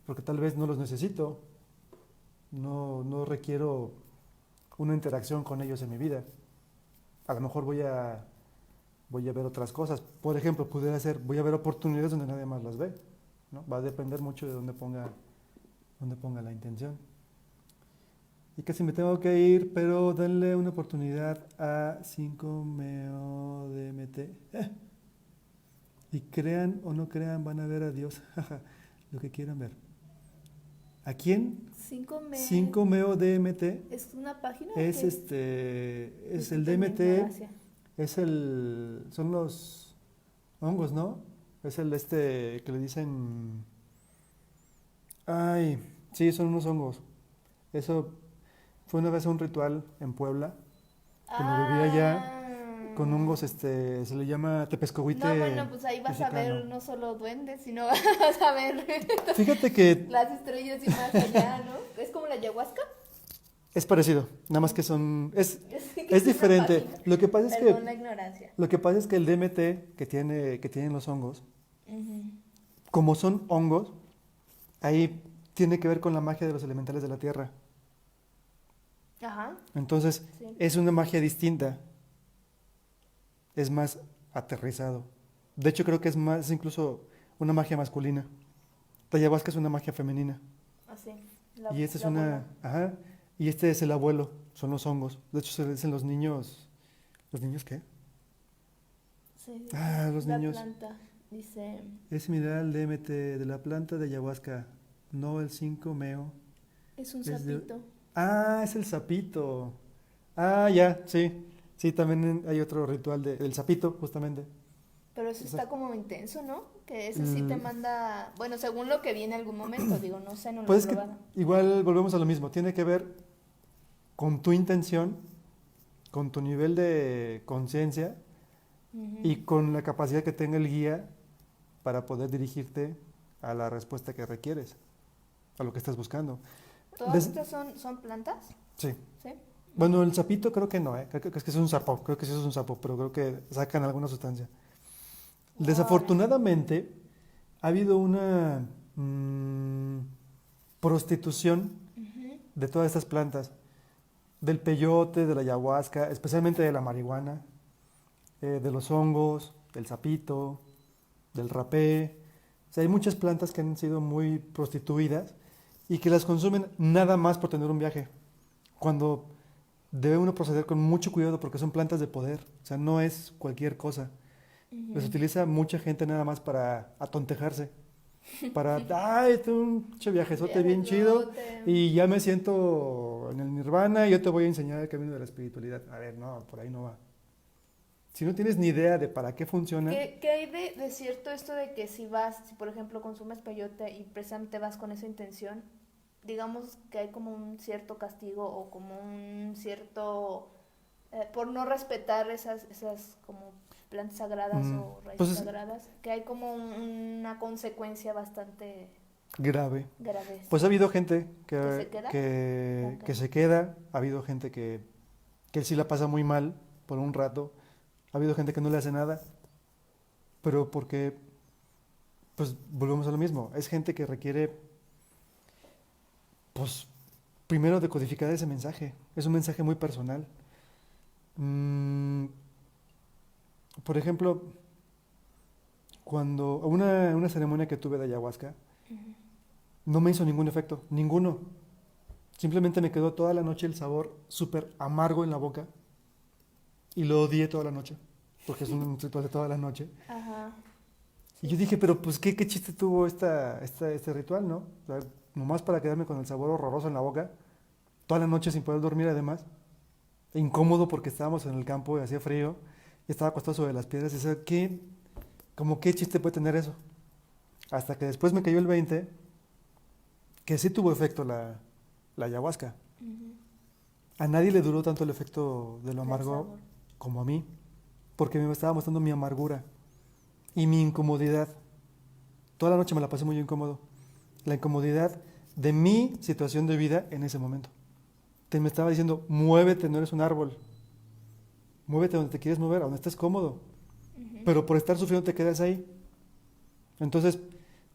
Porque tal vez no los necesito. No requiero una interacción con ellos en mi vida. A lo mejor voy a ver otras cosas. Por ejemplo, pudiera ser, voy a ver oportunidades donde nadie más las ve, ¿no? Va a depender mucho de dónde ponga la intención. Y casi me tengo que ir, pero denle una oportunidad a 5meo DMT. Y crean o no crean, van a ver a Dios. Lo que quieran ver. ¿A quién? 5meo DMT. ¿Es una página? Es ¿Qué es el Disculpen mi DMT, ignorancia. son los hongos, ¿no? Es el que le dicen, ay, sí, son unos hongos. Eso fue una vez un ritual en Puebla, que lo viví allá con hongos, se le llama tepescohuite No, bueno, pues ahí vas a ver mexicano. no solo duendes, sino vas a ver Fíjate que las estrellas y más allá, ¿no? Es como la ayahuasca. es parecido, nada más que es Que es una diferente. página. Lo que pasa es Perdón que la ignorancia. Lo que pasa es que el DMT que tienen los hongos, Ujú. como son hongos, ahí tiene que ver con la magia de los elementales de la tierra. Ajá, Entonces, sí. es una magia distinta. Es más aterrizado. De hecho, creo que es incluso una magia masculina. La ayahuasca es una magia femenina. Así. Y esta es la una... bola. Ajá. Y este es el abuelo, son los hongos. De hecho, se le dicen los niños... ¿Los niños qué? Sí, Ah, los la niños. planta, dice. Es mineral DMT de la planta de ayahuasca, no el 5meo. Es un Es de- sapito. Ah, es el sapito. Ah, ya, sí. Sí, también hay otro ritual del sapito, justamente. Pero eso está Exacto. como intenso, ¿no? Que ese sí te manda. Bueno, según lo que vi en algún momento, digo, no sé, no lo he Pues es que probado. igual volvemos a lo mismo. Tiene que ver con tu intención, con tu nivel de conciencia Ujú. y con la capacidad que tenga el guía para poder dirigirte a la respuesta que requieres. a lo que estás buscando. ¿Todas estas son plantas? Sí. ¿Sí? Bueno, el sapito creo que no, creo que es un sapo, creo que sí es un sapo, pero creo que sacan alguna sustancia. Órale. Desafortunadamente, ha habido una prostitución Ujú. de todas estas plantas, del peyote, de la ayahuasca, especialmente de la marihuana, de los hongos, del sapito, del rapé. O sea, hay muchas plantas que han sido muy prostituidas y que las consumen nada más por tener un viaje, cuando debe uno proceder con mucho cuidado porque son plantas de poder, o sea, no es cualquier cosa. Las Ujú. utiliza mucha gente nada más para atontejarse, para, ay, tengo un pinche viajezote bien chido Viajezote. y ya me siento en el nirvana y yo te voy a enseñar el camino de la espiritualidad. A ver, no, por ahí no va. Si no tienes ni idea de para qué funciona, ¿Qué hay de cierto esto de que si por ejemplo consumes peyote y precisamente vas con esa intención, digamos que hay como un cierto castigo o como un cierto, por no respetar esas como plantas sagradas mm, o pues raíces es sagradas, que hay como una consecuencia bastante grave. grave? Pues ha habido gente ¿Que se queda? Ok. que se queda, ha habido gente que sí la pasa muy mal por un rato, ha habido gente que no le hace nada, pero porque, pues volvemos a lo mismo, es gente que requiere, pues, primero decodificar ese mensaje, es un mensaje muy personal. Mm, por ejemplo, cuando una ceremonia que tuve de ayahuasca, Ujú. no me hizo ningún efecto, ninguno. Simplemente me quedó toda la noche el sabor súper amargo en la boca y lo odié toda la noche, porque es un ritual de toda la noche. Ajá. Y Sí, yo sí. dije, pero pues qué chiste tuvo este ritual, ¿no? O sea, nomás para quedarme con el sabor horroroso en la boca, toda la noche sin poder dormir además, e incómodo porque estábamos en el campo y hacía frío, y estaba acostado sobre las piedras y decía, como qué chiste puede tener eso? Hasta que después me cayó el 20, que sí tuvo efecto la ayahuasca. Ujú. A nadie le duró tanto el efecto de lo Del amargo sabor. como a mí, porque me estaba mostrando mi amargura y mi incomodidad. Toda la noche me la pasé muy incómodo. La incomodidad de mi situación de vida en ese momento. Me estaba diciendo, muévete, no eres un árbol. Muévete donde te quieres mover, a donde estés cómodo. Ujú. Pero por estar sufriendo te quedas ahí. Entonces,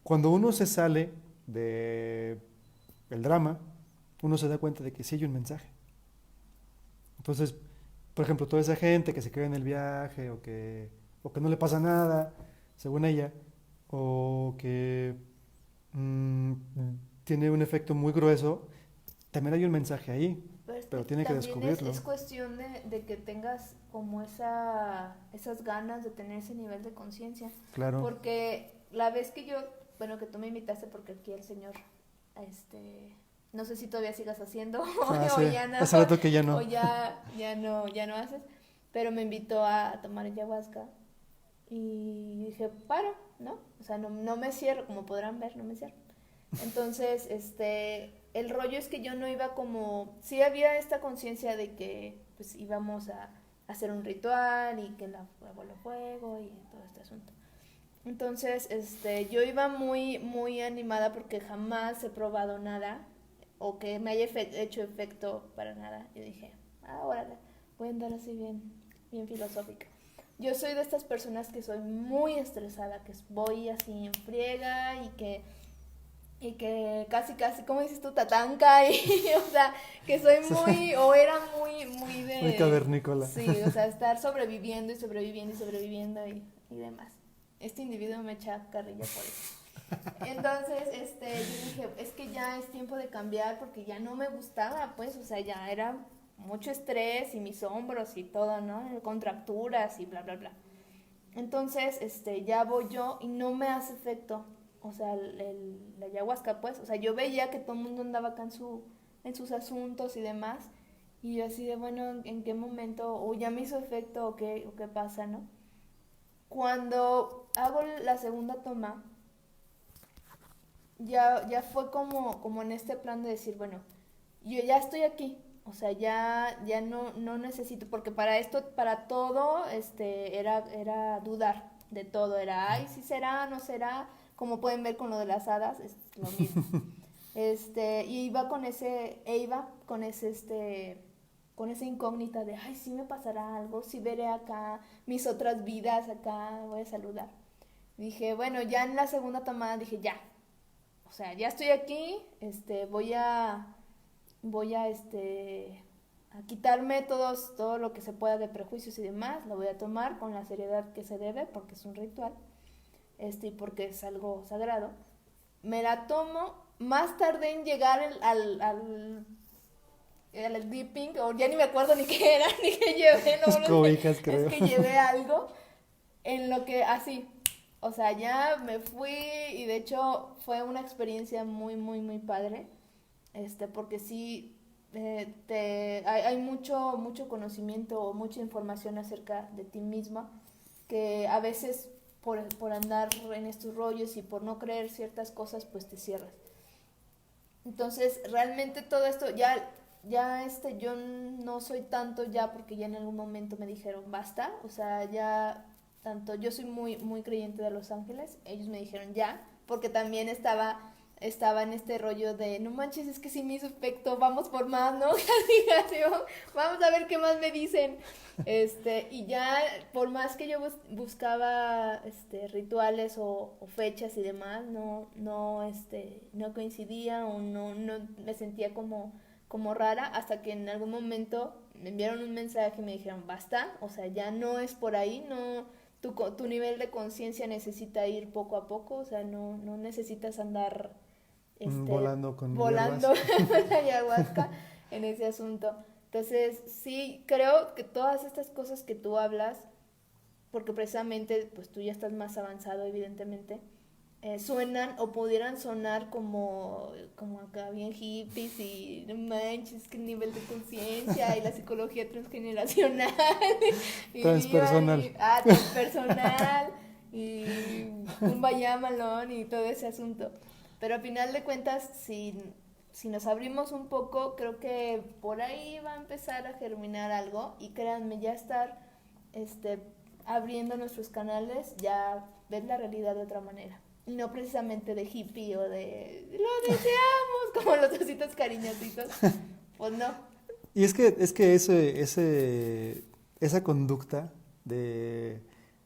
cuando uno se sale de el drama, uno se da cuenta de que sí hay un mensaje. Entonces, por ejemplo, toda esa gente que se queda en el viaje o que no le pasa nada, según ella, o que mm, tiene un efecto muy grueso, también hay un mensaje ahí, Pero es que pero tiene que también es descubrirlo. cuestión de que tengas como esas ganas de tener ese nivel de conciencia. Claro. Porque la vez que bueno, que tú me invitaste porque aquí el señor, no sé si todavía sigas haciendo o Hace, ya no, hace rato que ya o no. ya no haces, pero me invitó a tomar ayahuasca y dije, paro, ¿no? O sea, no me cierro, como podrán ver, no me cierro. Entonces, el rollo es que yo no iba como, sí había esta conciencia de que pues íbamos a hacer un ritual y que la bola fuego y todo este asunto. Entonces, yo iba muy, muy animada porque jamás he probado nada o que me haya hecho efecto para nada. Yo dije, órale, voy a andar así bien, bien filosófica. Yo soy de estas personas que soy muy estresada, que voy así en friega y que casi, casi, ¿cómo dices tú? Tatanca o sea, que soy muy, o era muy, muy Muy de, cavernícola. sí, o sea, estar sobreviviendo y sobreviviendo y sobreviviendo y demás. Este individuo me echa carrilla por eso. Entonces, yo dije, es que ya es tiempo de cambiar porque ya no me gustaba, pues, o sea, ya era mucho estrés y mis hombros y todo, ¿no? Contracturas y bla, bla, bla. Entonces, ya voy yo y no me hace efecto, o sea, la ayahuasca, pues, o sea, yo veía que todo el mundo andaba acá en sus asuntos y demás, y yo así de, bueno, ¿en qué momento? O ya me hizo efecto o qué pasa, ¿no? Cuando hago la segunda toma, ya fue como en este plan de decir, bueno, yo ya estoy aquí, o sea, ya no necesito, porque para esto, para todo, era dudar de todo, era, ay, si será, no será, como pueden ver con lo de las hadas, es lo mismo. Y iba con con esa incógnita de, ay, sí me pasará algo, sí veré acá mis otras vidas, acá voy a saludar. Dije, bueno, ya en la segunda tomada dije, ya, o sea, ya estoy aquí, a quitarme todo lo que se pueda de prejuicios y demás, lo voy a tomar con la seriedad que se debe, porque es un ritual, y porque es algo sagrado. Me la tomo, más tardé en llegar al dipping, o ya ni me acuerdo ni qué era, ni qué llevé, Las no lo sé, cobijas, es creo. que llevé algo en lo que así, o sea, ya me fui y de hecho fue una experiencia muy, muy, muy padre, porque sí, hay mucho conocimiento o mucha información acerca de ti misma que a veces por andar en estos rollos y por no creer ciertas cosas, pues te cierras. Entonces, realmente todo esto, yo no soy tanto ya porque ya en algún momento me dijeron basta, o sea, ya tanto, yo soy muy, muy creyente de Los Ángeles, ellos me dijeron ya, porque también estaba en este rollo de, no manches, es que si me hizo efecto, vamos por más, ¿no? Castigación, vamos a ver qué más me dicen. Y ya, por más que yo buscaba rituales o fechas y demás, no coincidía o no me sentía como rara, hasta que en algún momento me enviaron un mensaje y me dijeron, basta, o sea, ya no es por ahí, no, tu nivel de conciencia necesita ir poco a poco, o sea, no necesitas andar Volando con volando hierbas. la ayahuasca en ese asunto. Entonces, sí, creo que todas estas cosas que tú hablas, porque precisamente pues tú ya estás más avanzado, evidentemente, suenan o pudieran sonar como acá bien hippies y no manches, que nivel de conciencia y la psicología transgeneracional Transpersonal. transpersonal y un Malón y todo ese asunto. Pero al final de cuentas, si nos abrimos un poco, creo que por ahí va a empezar a germinar algo y créanme, ya estar este, abriendo nuestros canales, ya ver la realidad de otra manera. Y no precisamente de hippie o de lo deseamos, como los ositos cariñositos. Pues no. Y es que esa conducta de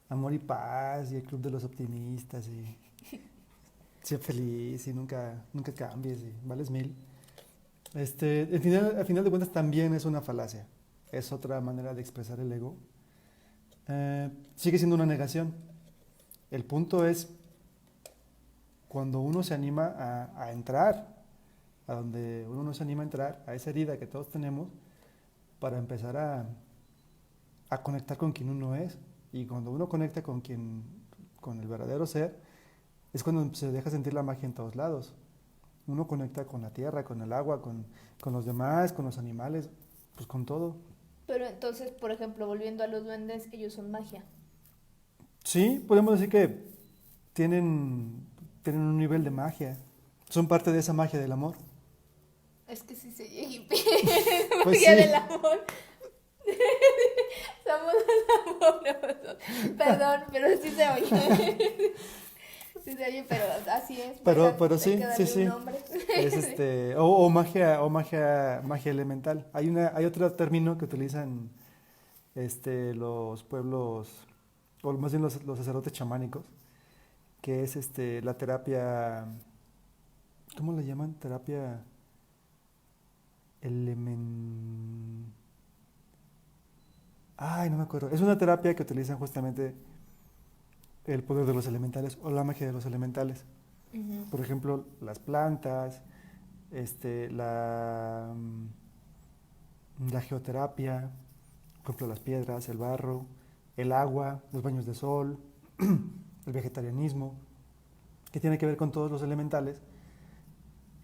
amor y paz y el club de los optimistas y ser feliz y nunca cambies y vales mil. Al final de cuentas también es una falacia. Es otra manera de expresar el ego. Sigue siendo una negación. El punto es cuando uno se anima a entrar, a donde uno no se anima a entrar, a esa herida que todos tenemos, para empezar a conectar con quien uno es. Y cuando uno conecta con el verdadero ser, es cuando se deja sentir la magia en todos lados. Uno conecta con la tierra, con el agua, con los demás, con los animales, pues con todo. Pero entonces, por ejemplo, volviendo a los duendes, ellos son magia. Sí, podemos decir que tienen un nivel de magia. Son parte de esa magia del amor. Es que sí se hippie. Pues Magia sí, del amor. Somos amorosos. Perdón, pero sí se oye. Sí se oye, pero así es. pero Hay sí, que sí, darle un sí. nombre. Es magia elemental. Hay otro término que utilizan los pueblos, o más bien los sacerdotes chamánicos, que es la terapia, ¿cómo le llaman? Terapia elemental. Ay, no me acuerdo. Es una terapia que utilizan justamente el poder de los elementales o la magia de los elementales. Ujú. Por ejemplo, las plantas, la geoterapia, por ejemplo, las piedras, el barro, el agua, los baños de sol, el vegetarianismo, que tiene que ver con todos los elementales.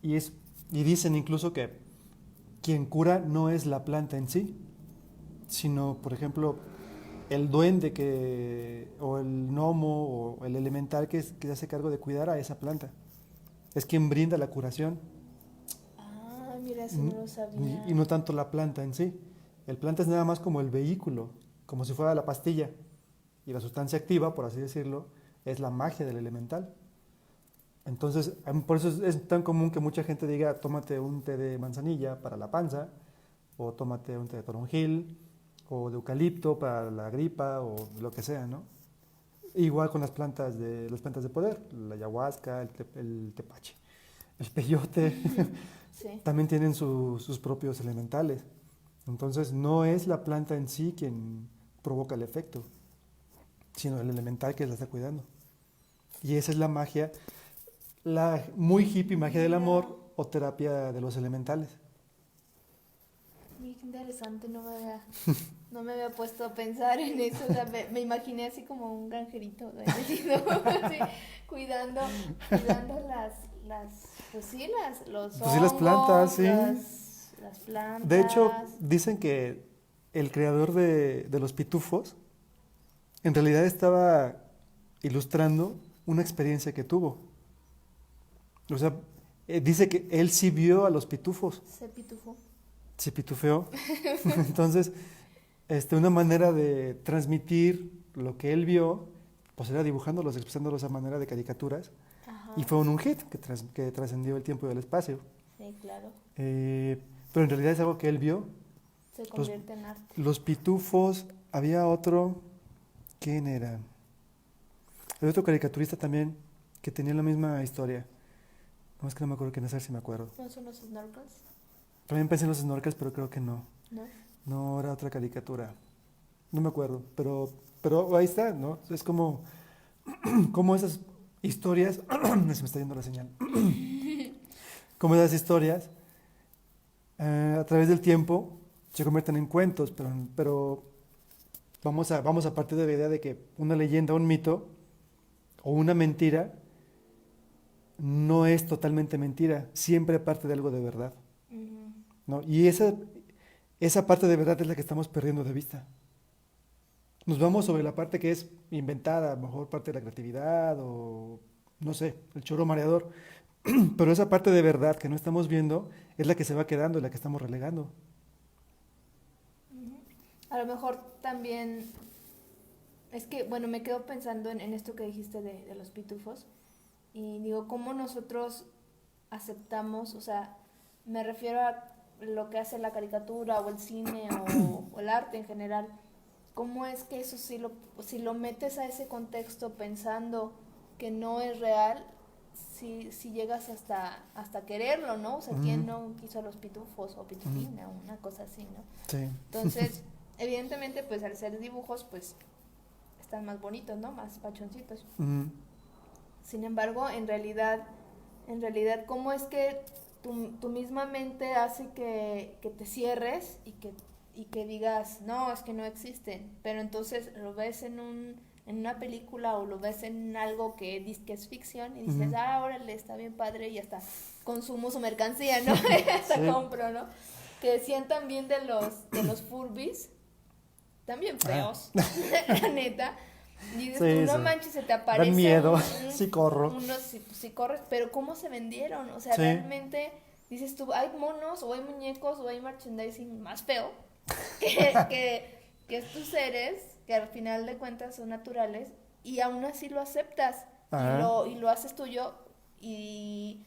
Y dicen incluso que quien cura no es la planta en sí, sino, por ejemplo, el duende o el gnomo o el elemental que se hace cargo de cuidar a esa planta. Es quien brinda la curación Ah, mira, eso no lo y sabía. no tanto la planta en sí. El planta es nada más como el vehículo, como si fuera la pastilla. Y la sustancia activa, por así decirlo, es la magia del elemental. Entonces, por eso es tan común que mucha gente diga, tómate un té de manzanilla para la panza, o tómate un té de toronjil, o de eucalipto para la gripa, o lo que sea, ¿no? Igual con las plantas de poder, la ayahuasca, el tepache, el peyote, Sí. también tienen sus propios elementales. Entonces, no es la planta en sí quien provoca el efecto, sino el elemental que la está cuidando. Y esa es la magia, la muy hippie magia del amor o terapia de los elementales. Muy interesante, no me había puesto a pensar en eso, o sea, me imaginé así como un granjerito, ¿no? Así, cuidando, cuidando pues sí, los Pues sí, las plantas, hongos, sí. las plantas. De hecho, dicen que el creador de los pitufos en realidad estaba ilustrando una experiencia que tuvo. O sea, dice que él sí vio a los pitufos, Se pitufo. se pitufeó. Entonces, una manera de transmitir lo que él vio, pues era dibujándolos, expresándolos a manera de caricaturas. Ajá. Y fue un hit que trascendió el tiempo y el espacio. Sí, claro. Pero en realidad es algo que él vio. Se convierte en arte. Los pitufos, había otro, ¿quién era? Había otro caricaturista también que tenía la misma historia. No, es que no me acuerdo quién es, a ver si me acuerdo. ¿No son los snorkels? También pensé en los snorkels, pero creo que no. ¿No? No, era otra caricatura. No me acuerdo, pero ahí está, ¿no? Es como esas historias, se me está yendo la señal, como esas historias a través del tiempo se convierten en cuentos, pero vamos a partir de la idea de que una leyenda, un mito o una mentira no es totalmente mentira, siempre parte de algo de verdad, Ujú. ¿no? Y esa parte de verdad es la que estamos perdiendo de vista. Nos vamos sobre la parte que es inventada, a lo mejor parte de la creatividad o, no sé, el choro mareador, pero esa parte de verdad que no estamos viendo es la que se va quedando y la que estamos relegando. Ujú. A lo mejor también, es que, bueno, me quedo pensando en esto que dijiste de los pitufos y digo, ¿cómo nosotros aceptamos? O sea, me refiero a lo que hace la caricatura o el cine o el arte en general. ¿Cómo es que eso si lo metes a ese contexto pensando que no es real, si llegas hasta quererlo, ¿no? O sea, ¿quién no quiso a los pitufos o pitufina o una cosa así, ¿no? Sí. Entonces, evidentemente, pues al ser dibujos, pues están más bonitos, ¿no? Más pachoncitos. Ujú. Sin embargo, en realidad, ¿cómo es que tu misma mente hace que te cierres y que digas, no, es que no existen? Pero entonces lo ves en una película o lo ves en algo que dice que es ficción y dices, Ujú. órale, está bien padre y hasta consumo su mercancía, ¿no? Hasta Sí. compro, ¿no? Que decían también de los Furbies, también feos, la neta. Y dices Sí, tú, no sí. manches, se te aparece Dan miedo, sí corro. sí corres, pero ¿cómo se vendieron? O sea, Sí. realmente dices tú, hay monos o hay muñecos o hay merchandising más feo que, que estos seres que al final de cuentas son naturales y aún así lo aceptas Ajá. y lo haces tuyo y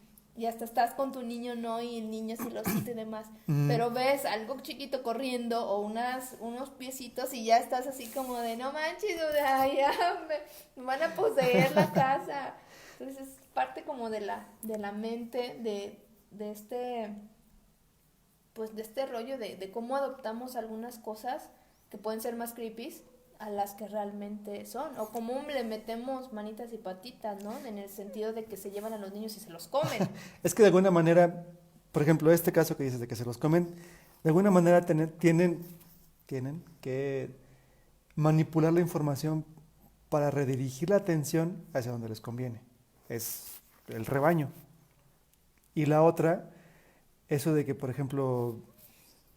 hasta estás con tu niño, ¿no? Y el niño sí lo siente y demás. Ujú. Pero ves algo chiquito corriendo o unos piecitos y ya estás así como de no manches, o sea, ya me van a poseer la casa. Entonces es parte como de la mente de este pues de este rollo de cómo adoptamos algunas cosas que pueden ser más creepy a las que realmente son, o cómo le metemos manitas y patitas, ¿no? En el sentido de que se llevan a los niños y se los comen. Es que de alguna manera, por ejemplo, este caso que dices de que se los comen, de alguna manera tienen que manipular la información para redirigir la atención hacia donde les conviene. Es el rebaño. Y la otra, eso de que, por ejemplo,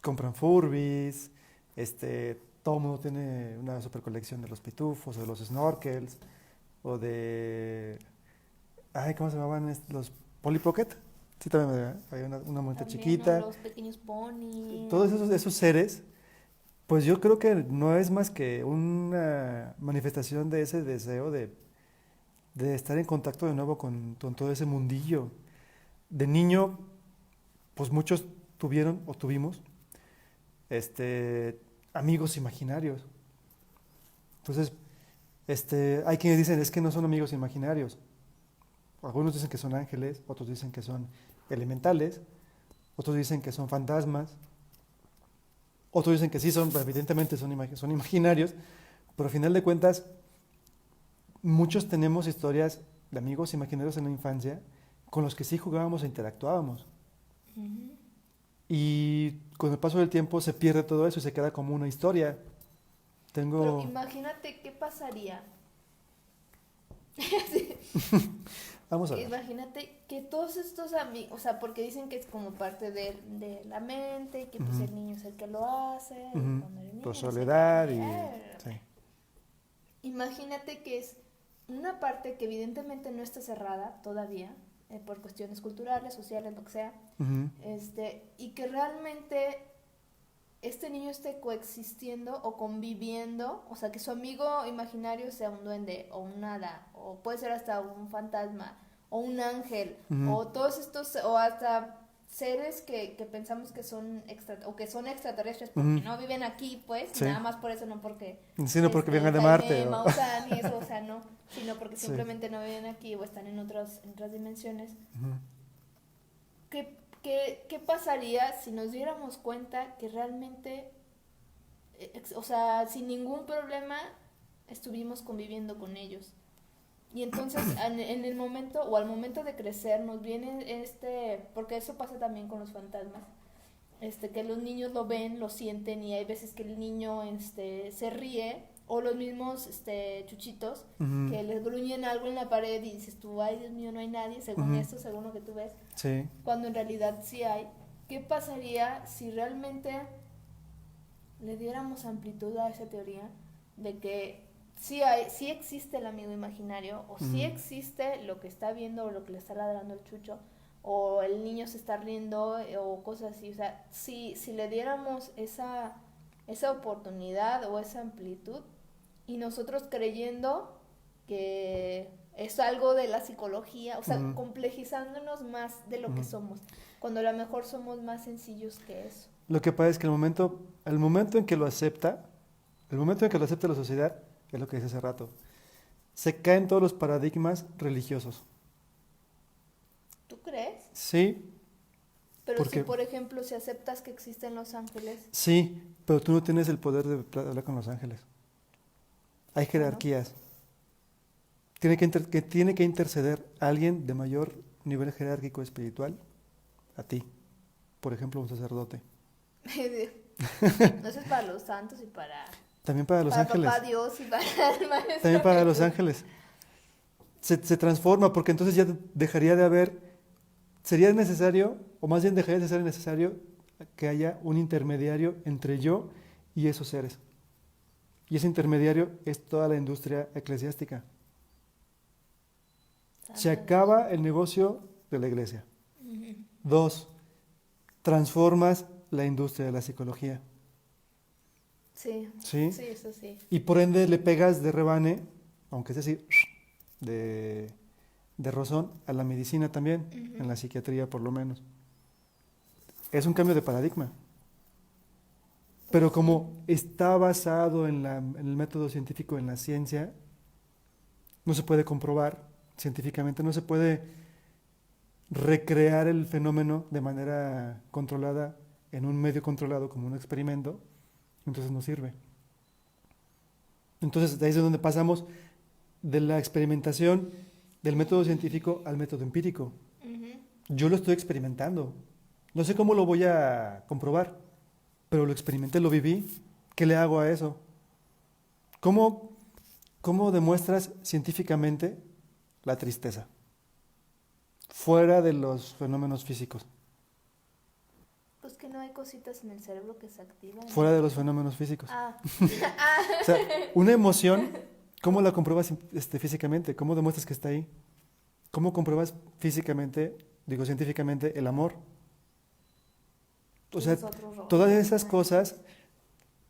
compran Furbies, todo el mundo tiene una super colección de los pitufos o de los snorkels o de, ay, ¿cómo se llamaban los Polly Pocket? Sí, también hay una monita También, ¿no? chiquita. Los pequeños ponis. Todos esos seres, pues yo creo que no es más que una manifestación de ese deseo de estar en contacto de nuevo con todo ese mundillo. De niño, pues muchos tuvieron o tuvimos amigos imaginarios. Entonces, hay quienes dicen, es que no son amigos imaginarios. Algunos dicen que son ángeles, otros dicen que son elementales, otros dicen que son fantasmas, otros dicen que sí son, evidentemente son imaginarios, pero al final de cuentas, muchos tenemos historias de amigos imaginarios en la infancia con los que sí jugábamos e interactuábamos. Ujú. Y con el paso del tiempo se pierde todo eso y se queda como una historia. Pero imagínate qué pasaría. Vamos a ver. Imagínate que todos estos amigos, o sea, porque dicen que es como parte de la mente, que pues Ujú. el niño es el que lo hace, y Ujú. cuando eres niño, Por no sé qué. soledad y... Sí. Imagínate que es una parte que evidentemente no está cerrada todavía, por cuestiones culturales, sociales, lo que sea, Ujú. y que realmente este niño esté coexistiendo o conviviendo, o sea, que su amigo imaginario sea un duende o un hada, o puede ser hasta un fantasma, o un ángel, Ujú. o todos estos, o hasta seres que pensamos que son o que son extraterrestres porque Ujú. no viven aquí, pues, Sí. nada más por eso, no porque Sino porque vengan de Jaime Marte. Maussan y eso, o sea, no, sino porque Sí. simplemente no viven aquí o están en otras dimensiones. Ujú. ¿Qué pasaría si nos diéramos cuenta que realmente, o sea, sin ningún problema estuvimos conviviendo con ellos? Y entonces en el momento o al momento de crecer nos viene porque eso pasa también con los fantasmas, que los niños lo ven, lo sienten y hay veces que el niño se ríe o los mismos chuchitos Ujú. que les gruñen algo en la pared y dices tú, ay Dios mío, no hay nadie, según Ujú. esto, según lo que tú ves, Sí. cuando en realidad sí hay. ¿Qué pasaría si realmente le diéramos amplitud a esa teoría de que sí existe el amigo imaginario o sí existe lo que está viendo o lo que le está ladrando el chucho o el niño se está riendo o cosas así? O sea, si le diéramos esa oportunidad o esa amplitud y nosotros creyendo que es algo de la psicología, o sea, Ujú. complejizándonos más de lo que Ujú. somos, cuando a lo mejor somos más sencillos que eso. Lo que pasa es que el momento en que lo acepta, el momento en que lo acepta la sociedad, es lo que dice hace rato, se caen todos los paradigmas religiosos. ¿Tú crees? Sí, Pero si, porque por ejemplo, si aceptas que existen los ángeles, sí, pero tú no tienes el poder de hablar con los ángeles. Hay ¿no? jerarquías. Tiene que interceder alguien de mayor nivel jerárquico espiritual a ti. Por ejemplo, un sacerdote. No, eso es para los santos y para También para los ángeles. papá Dios y para el maestro También para los Jesús. ángeles. Se transforma porque entonces ya dejaría de haber, sería necesario, o más bien dejaría de ser necesario que haya un intermediario entre yo y esos seres. Y ese intermediario es toda la industria eclesiástica. Se Santo acaba el negocio de la iglesia. Dios. Ujú. 2, transformas la industria de la psicología. Sí, ¿Sí? sí, eso sí. Y por ende le pegas de rebane, aunque es decir, de rozón, a la medicina también, Ujú. en la psiquiatría por lo menos. Es un cambio de paradigma. Pero como está basado en el método científico, en la ciencia, no se puede comprobar científicamente, no se puede recrear el fenómeno de manera controlada en un medio controlado como un experimento, entonces no sirve. Entonces de ahí es donde pasamos de la experimentación del método científico al método empírico. Ujú. Yo lo estoy experimentando. No sé cómo lo voy a comprobar, pero lo experimenté, lo viví. ¿Qué le hago a eso? ¿Cómo demuestras científicamente la tristeza? Fuera de los fenómenos físicos. Pues que no hay cositas en el cerebro que se activan. Fuera de los fenómenos físicos. Ah. O sea, una emoción, ¿cómo la compruebas físicamente? ¿Cómo demuestras que está ahí? ¿Cómo compruebas físicamente, digo científicamente, el amor? O sea, Es otro rollo. todas esas cosas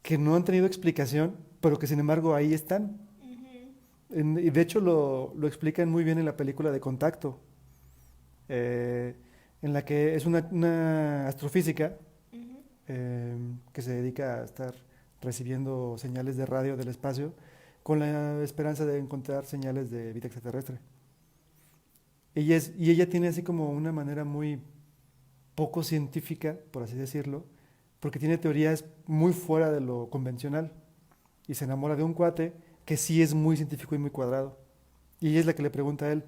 que no han tenido explicación, pero que sin embargo ahí están. Ujú. Y de hecho lo explican muy bien en la película de Contacto, eh, en la que es una astrofísica Ujú. que se dedica a estar recibiendo señales de radio del espacio con la esperanza de encontrar señales de vida extraterrestre. Y ella tiene así como una manera muy poco científica, por así decirlo, porque tiene teorías muy fuera de lo convencional y se enamora de un cuate que sí es muy científico y muy cuadrado. Y ella es la que le pregunta a él,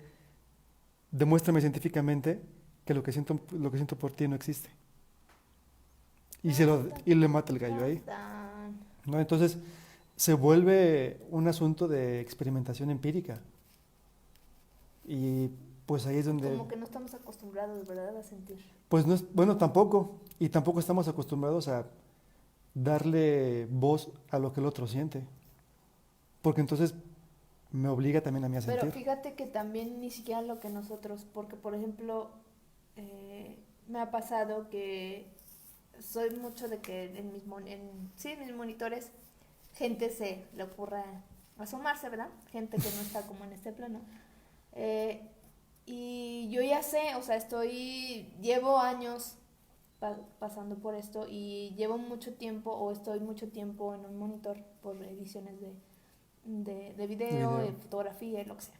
demuéstrame científicamente que lo que siento por ti no existe. Tan, tan, Y le mata el gallo tan, ahí. tan. ¿No? Entonces se vuelve un asunto de experimentación empírica. Y pues ahí es donde, Como que no estamos acostumbrados, ¿verdad? A sentir. pues no es, bueno, tampoco, y tampoco estamos acostumbrados a darle voz a lo que el otro siente, porque entonces me obliga también a mí a Pero sentir. fíjate que también ni siquiera lo que nosotros, porque por ejemplo, me ha pasado que soy mucho de que sí, en mis monitores gente se le ocurra asomarse, ¿verdad? Gente que no está como en este plano. Eh, y yo ya sé, o sea, llevo años pasando por esto y llevo mucho tiempo o estoy mucho tiempo en un monitor por ediciones de De video, de video. fotografía, lo que sea.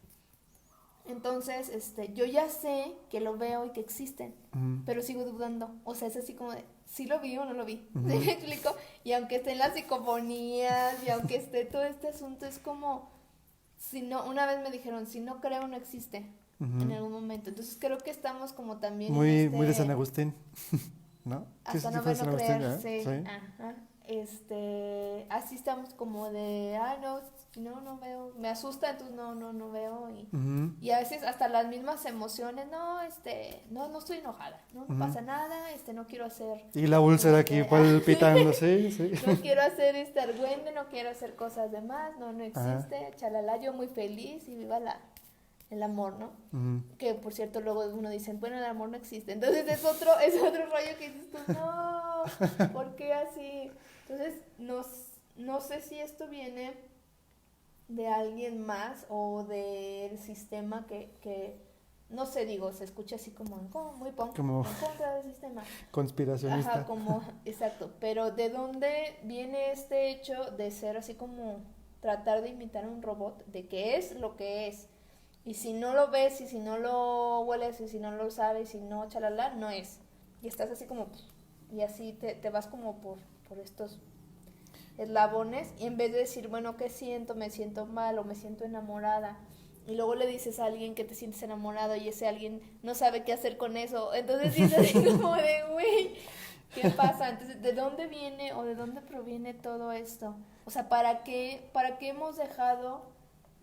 Entonces, yo ya sé que lo veo y que existen, Ujú, pero sigo dudando. O sea, es así como de, ¿sí lo vi o no lo vi? ¿Sí ujú, me explico? Y aunque esté en las psicofonías y aunque esté todo este asunto, es como, si no, una vez me dijeron, si no creo, no existe en ujú. algún momento. Entonces creo que estamos como también en Muy de San Agustín, ¿no? Sí, hasta sí, no fue ver, de San no Agustín, creer, ¿verdad? sí, Sí. ajá. Así estamos como de, no, si no, no veo, me asusta, entonces no veo Ujú, y a veces hasta las mismas emociones, no, no estoy enojada, no ujú. pasa nada, no quiero hacer, Y la úlcera aquí palpitando, sí, sí. no quiero hacer argüende, no quiero hacer cosas de más, no Ajá. existe, chalala, yo muy feliz y viva el amor, ¿no? Ujú. Que por cierto luego uno dice, bueno, el amor no existe. Entonces es otro rollo que dices tú, no, ¿por qué así? Entonces no sé si esto viene de alguien más o del sistema no sé, digo, se escucha así como muy punk, Como en contra del sistema. Ajá, conspiracionista. como, exacto. Pero ¿de dónde viene este hecho de ser así como tratar de imitar a un robot? De que es lo que es. Y si no lo ves, y si no lo hueles, y si no lo sabes, y no chalala, no es. Y estás así como, y así te vas como por estos eslabones, y en vez de decir, bueno, ¿qué siento? Me siento mal o me siento enamorada. Y luego le dices a alguien que te sientes enamorado y ese alguien no sabe qué hacer con eso. Entonces dices así como de, güey, ¿qué pasa? Entonces, ¿de dónde viene o de dónde proviene todo esto? O sea, ¿para qué hemos dejado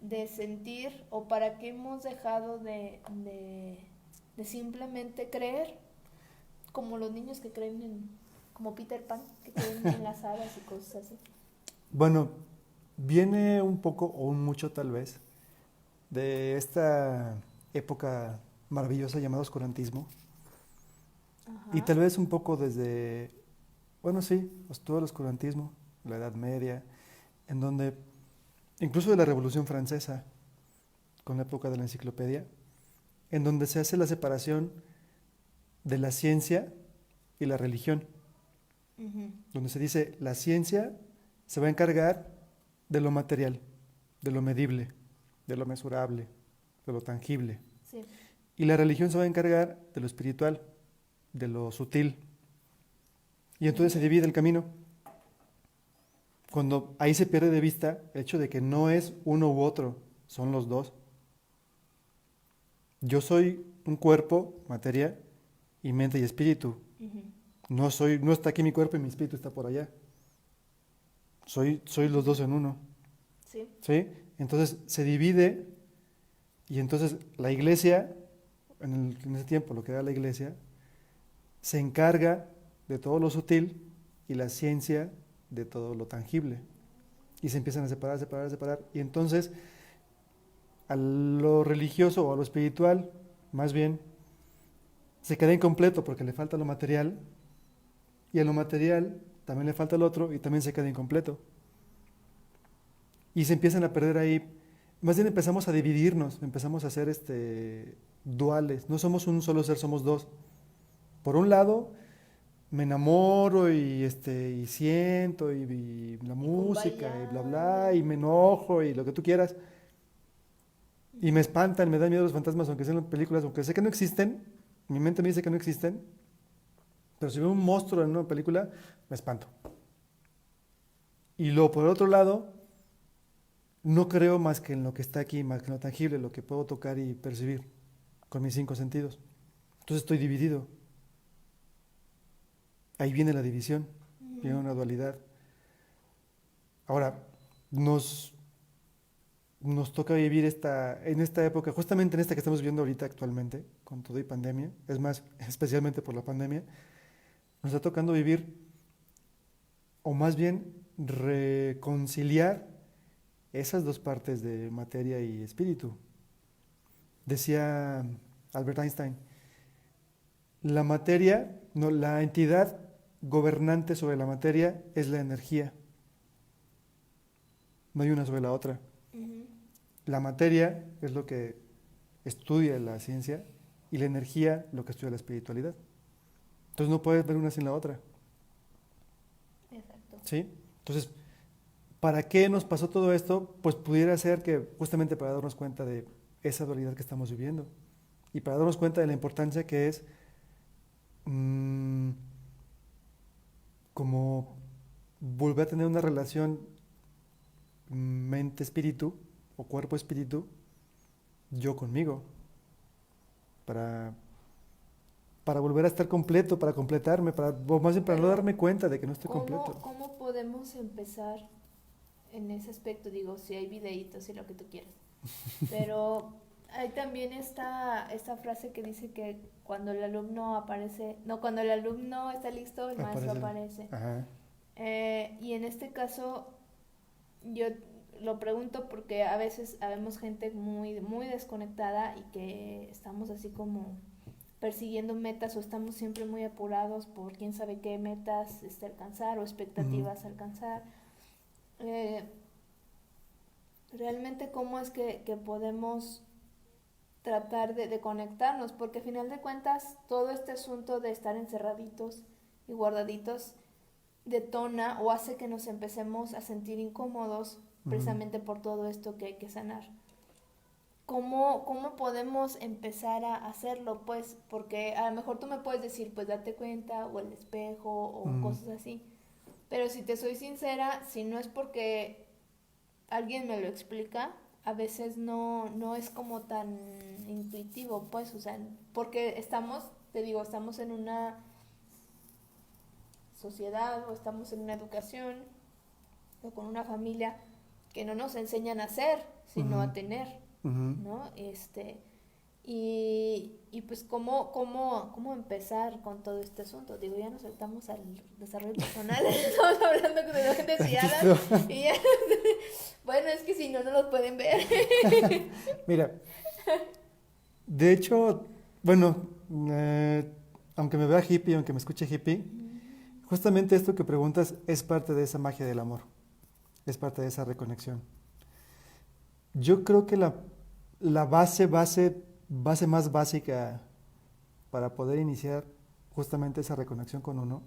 de sentir o para qué hemos dejado de simplemente creer como los niños que creen como Peter Pan, que creen en las hadas y cosas así? Bueno, viene un poco o un mucho tal vez de esta época maravillosa llamada oscurantismo y Ajá. tal vez un poco desde, bueno, sí, todo el oscurantismo, la Edad Media, en donde incluso de la Revolución Francesa, con la época de la enciclopedia, en donde se hace la separación de la ciencia y la religión, Ujú. donde se dice la ciencia se va a encargar de lo material, de lo medible, de lo mesurable, de lo tangible, Sí. y la religión se va a encargar de lo espiritual, de lo sutil, y entonces se Ujú. divide el camino. Cuando ahí se pierde de vista el hecho de que no es uno u otro, son los dos. Yo soy un cuerpo, materia, y mente y espíritu. Ujú. No está aquí mi cuerpo y mi espíritu está por allá. Soy los dos en uno. Sí. ¿Sí? Entonces se divide y entonces la iglesia, en ese tiempo lo que era la iglesia, se encarga de todo lo sutil y la ciencia de todo lo tangible. Y se empiezan a separar, separar, separar. Y entonces a lo religioso o a lo espiritual, más bien, se queda incompleto porque le falta lo material y a lo material también le falta el otro y también se queda incompleto. Y se empiezan a perder ahí más bien empezamos a dividirnos, empezamos a ser duales. No somos un solo ser, somos dos. Por un lado, me enamoro y siento y la música y bla bla y me enojo y lo que tú quieras. Y me espantan, me dan miedo los fantasmas, aunque sean películas, aunque sé que no existen. Mi mente me dice que no existen. Pero si veo un monstruo en una película, me espanto. Y luego, por el otro lado, no creo más que en lo que está aquí, más que en lo tangible, lo que puedo tocar y percibir con mis 5 sentidos. Entonces estoy dividido. Ahí viene la división, viene una dualidad. Ahora, nos toca vivir en esta época, justamente en esta que estamos viviendo ahorita actualmente, con todo y pandemia, es más, especialmente por la pandemia, nos está tocando vivir, o más bien reconciliar esas dos partes de materia y espíritu. Decía Albert Einstein, la materia, no, la entidad gobernante sobre la materia es la energía. No hay una sobre la otra. Ujú. La materia es lo que estudia la ciencia y la energía lo que estudia la espiritualidad. Entonces no puedes ver una sin la otra. Exacto. ¿Sí? Entonces, ¿para qué nos pasó todo esto? Pues pudiera ser que justamente para darnos cuenta de esa dualidad que estamos viviendo y para darnos cuenta de la importancia que es como volver a tener una relación mente-espíritu o cuerpo-espíritu, yo conmigo, para, para volver a estar completo, para completarme, o más bien para no Pero, darme cuenta de que no estoy completo. ¿cómo podemos empezar en ese aspecto? Digo, si hay videitos y lo que tú quieras. Pero hay también esta frase que dice que cuando el alumno aparece, no, cuando el alumno está listo, el maestro aparece. Ajá. Y en este caso, yo lo pregunto porque a veces habemos gente muy, muy desconectada y que estamos así como persiguiendo metas o estamos siempre muy apurados por quién sabe qué metas alcanzar o expectativas alcanzar. Eh, Realmente cómo es que podemos tratar de conectarnos, porque al final de cuentas todo este asunto de estar encerraditos y guardaditos detona o hace que nos empecemos a sentir incómodos precisamente por todo esto que hay que sanar. ¿Cómo podemos empezar a hacerlo? Pues porque a lo mejor tú me puedes decir, pues date cuenta, o el espejo, o cosas así. Pero si te soy sincera, si no es porque alguien me lo explica, a veces no es como tan intuitivo, pues, o sea, porque te digo, estamos en una sociedad o estamos en una educación o con una familia que no nos enseñan a ser, sino a tener, ¿no? Y pues cómo empezar con todo este asunto. Digo, ya nos saltamos al desarrollo personal, estamos hablando de lo que decías y ya, bueno, es que si no los pueden ver. Mira, de hecho, bueno, aunque me vea hippie, aunque me escuche hippie, justamente esto que preguntas es parte de esa magia del amor, es parte de esa reconexión. Yo creo que la base más básica para poder iniciar justamente esa reconexión con uno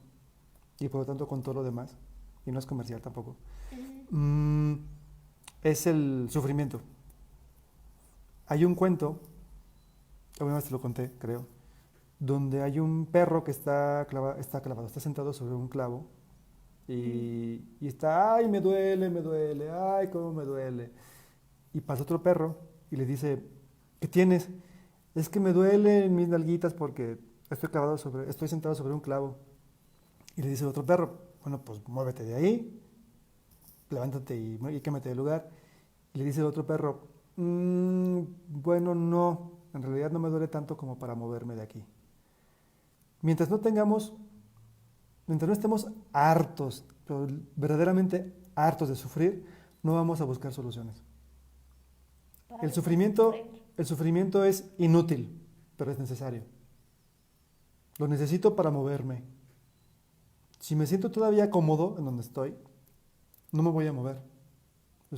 y por lo tanto con todo lo demás, y no es comercial tampoco, es el sufrimiento. Hay un cuento, alguna vez te lo conté, creo, donde hay un perro que está sentado sobre un clavo y está, ay, me duele, ay, cómo me duele. Y pasa otro perro y le dice, ¿qué tienes? Es que me duelen mis nalguitas porque estoy sentado sobre un clavo. Y le dice el otro perro, bueno, pues muévete de ahí, levántate y quémate del lugar. Y le dice el otro perro, bueno, no, en realidad no me duele tanto como para moverme de aquí. Mientras no estemos hartos, pero verdaderamente hartos de sufrir, no vamos a buscar soluciones. El sufrimiento es inútil, pero es necesario. Lo necesito para moverme. Si me siento todavía cómodo en donde estoy, no me voy a mover.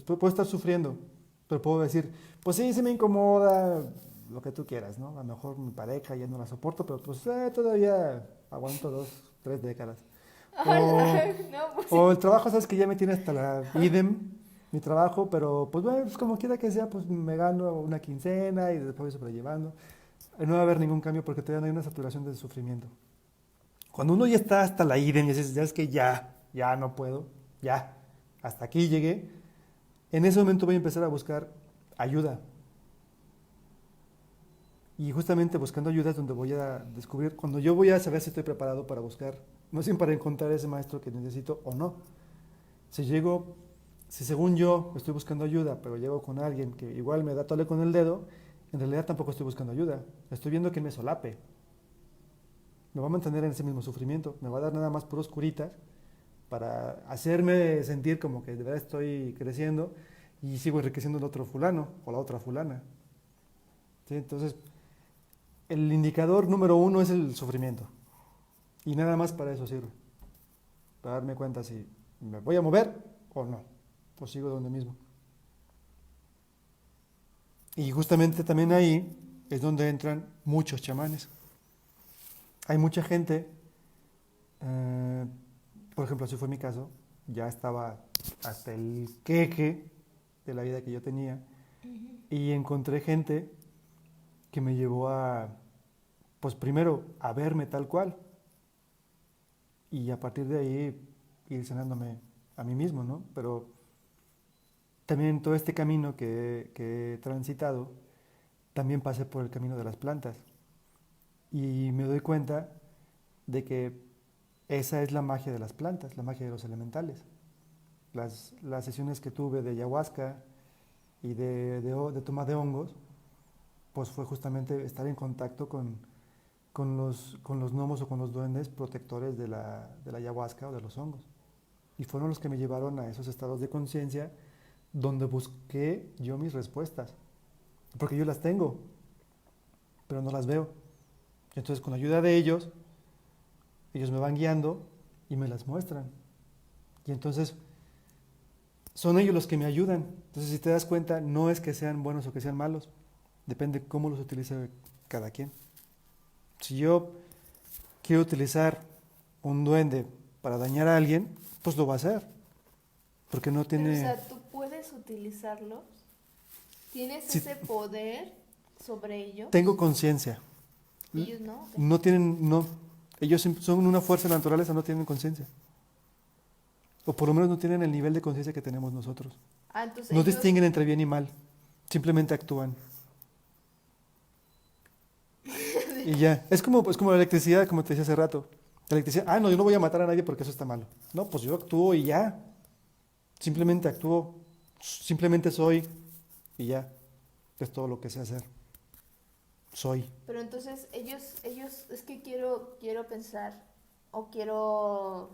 Puedo estar sufriendo, Pero puedo decir, pues sí, se me incomoda lo que tú quieras, ¿no? A lo mejor mi pareja ya no la soporto, pero pues todavía aguanto 2, 3 décadas. O, Hola, no, pues sí. o el trabajo, sabes que ya me tiene hasta la idem, mi trabajo, pero pues bueno, pues como quiera que sea, pues me gano una quincena y después voy sobrellevando. No va a haber ningún cambio porque todavía no hay una saturación del sufrimiento. Cuando uno ya está hasta la idem y dices, ya es que ya no puedo, ya, hasta aquí llegué, en ese momento voy a empezar a buscar ayuda. Y justamente buscando ayuda es donde voy a descubrir, cuando yo voy a saber si estoy preparado para buscar, no siempre para encontrar ese maestro que necesito o no. Si llego, si según yo estoy buscando ayuda, pero llego con alguien que igual me da tole con el dedo, en realidad tampoco estoy buscando ayuda. Estoy viendo que me solape. Me va a mantener en ese mismo sufrimiento. Me va a dar nada más puros curitas para hacerme sentir como que de verdad estoy creciendo y sigo enriqueciendo al otro fulano o la otra fulana. ¿Sí? Entonces, el indicador número uno es el sufrimiento. Y nada más para eso sirve. Para darme cuenta si me voy a mover o no. O sigo donde mismo. Y justamente también ahí es donde entran muchos chamanes. Hay mucha gente, eh, por ejemplo, así fue mi caso, ya estaba hasta el queje de la vida que yo tenía y encontré gente que me llevó a, pues primero, a verme tal cual y a partir de ahí ir sanándome a mí mismo, ¿no? Pero también todo este camino que he transitado, también pasé por el camino de las plantas y me doy cuenta de que esa es la magia de las plantas, la magia de los elementales. Las sesiones que tuve de ayahuasca y de toma de hongos, pues fue justamente estar en contacto con los gnomos o con los duendes protectores de la ayahuasca o de los hongos. Y fueron los que me llevaron a esos estados de conciencia donde busqué yo mis respuestas. Porque yo las tengo, pero no las veo. Entonces, con la ayuda de ellos me van guiando y me las muestran. Y entonces, son ellos los que me ayudan. Entonces, si te das cuenta, no es que sean buenos o que sean malos. Depende cómo los utilice cada quien. Si yo quiero utilizar un duende para dañar a alguien, pues lo va a hacer. Porque no Pero, o tiene... sea, tú puedes utilizarlos. ¿Tienes Si ese poder sobre ellos? tengo conciencia. Ellos no. ¿Ok? No tienen... No. Ellos son una fuerza de la naturaleza, no tienen conciencia. O por lo menos no tienen el nivel de conciencia que tenemos nosotros. Ah, entonces No ellos. distinguen entre bien y mal. Simplemente actúan. Y ya. Es como la electricidad, como te decía hace rato. La electricidad, no, yo no voy a matar a nadie porque eso está malo. No, pues yo actúo y ya. Simplemente actúo. Simplemente soy y ya. Es todo lo que sé hacer. Soy. Pero entonces es que quiero pensar o quiero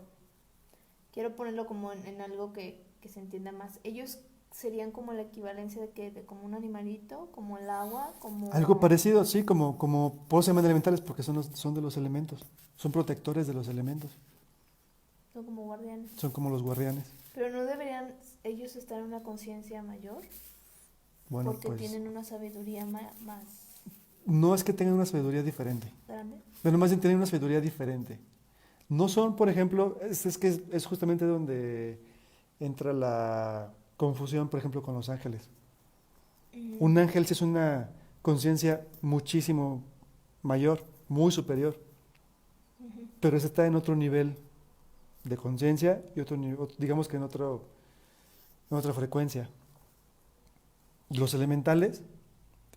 ponerlo como en algo que se entienda más. Ellos serían como la equivalencia de como un animalito, como el agua, Algo como parecido, sí, como por eso se llaman elementales, porque son de los elementos. Son protectores de los elementos. son como guardianes. Son como los guardianes. Pero no deberían ellos estar en una conciencia mayor, Bueno, porque pues tienen una sabiduría más no es que tengan una sabiduría diferente. grande. Pero más bien tienen una sabiduría diferente. No son, por ejemplo, que es justamente donde entra la confusión, por ejemplo, con los ángeles. Ujú. Un ángel sí es una conciencia muchísimo mayor, muy superior, Ujú. pero ese está en otro nivel de conciencia y digamos que en otra frecuencia. Los elementales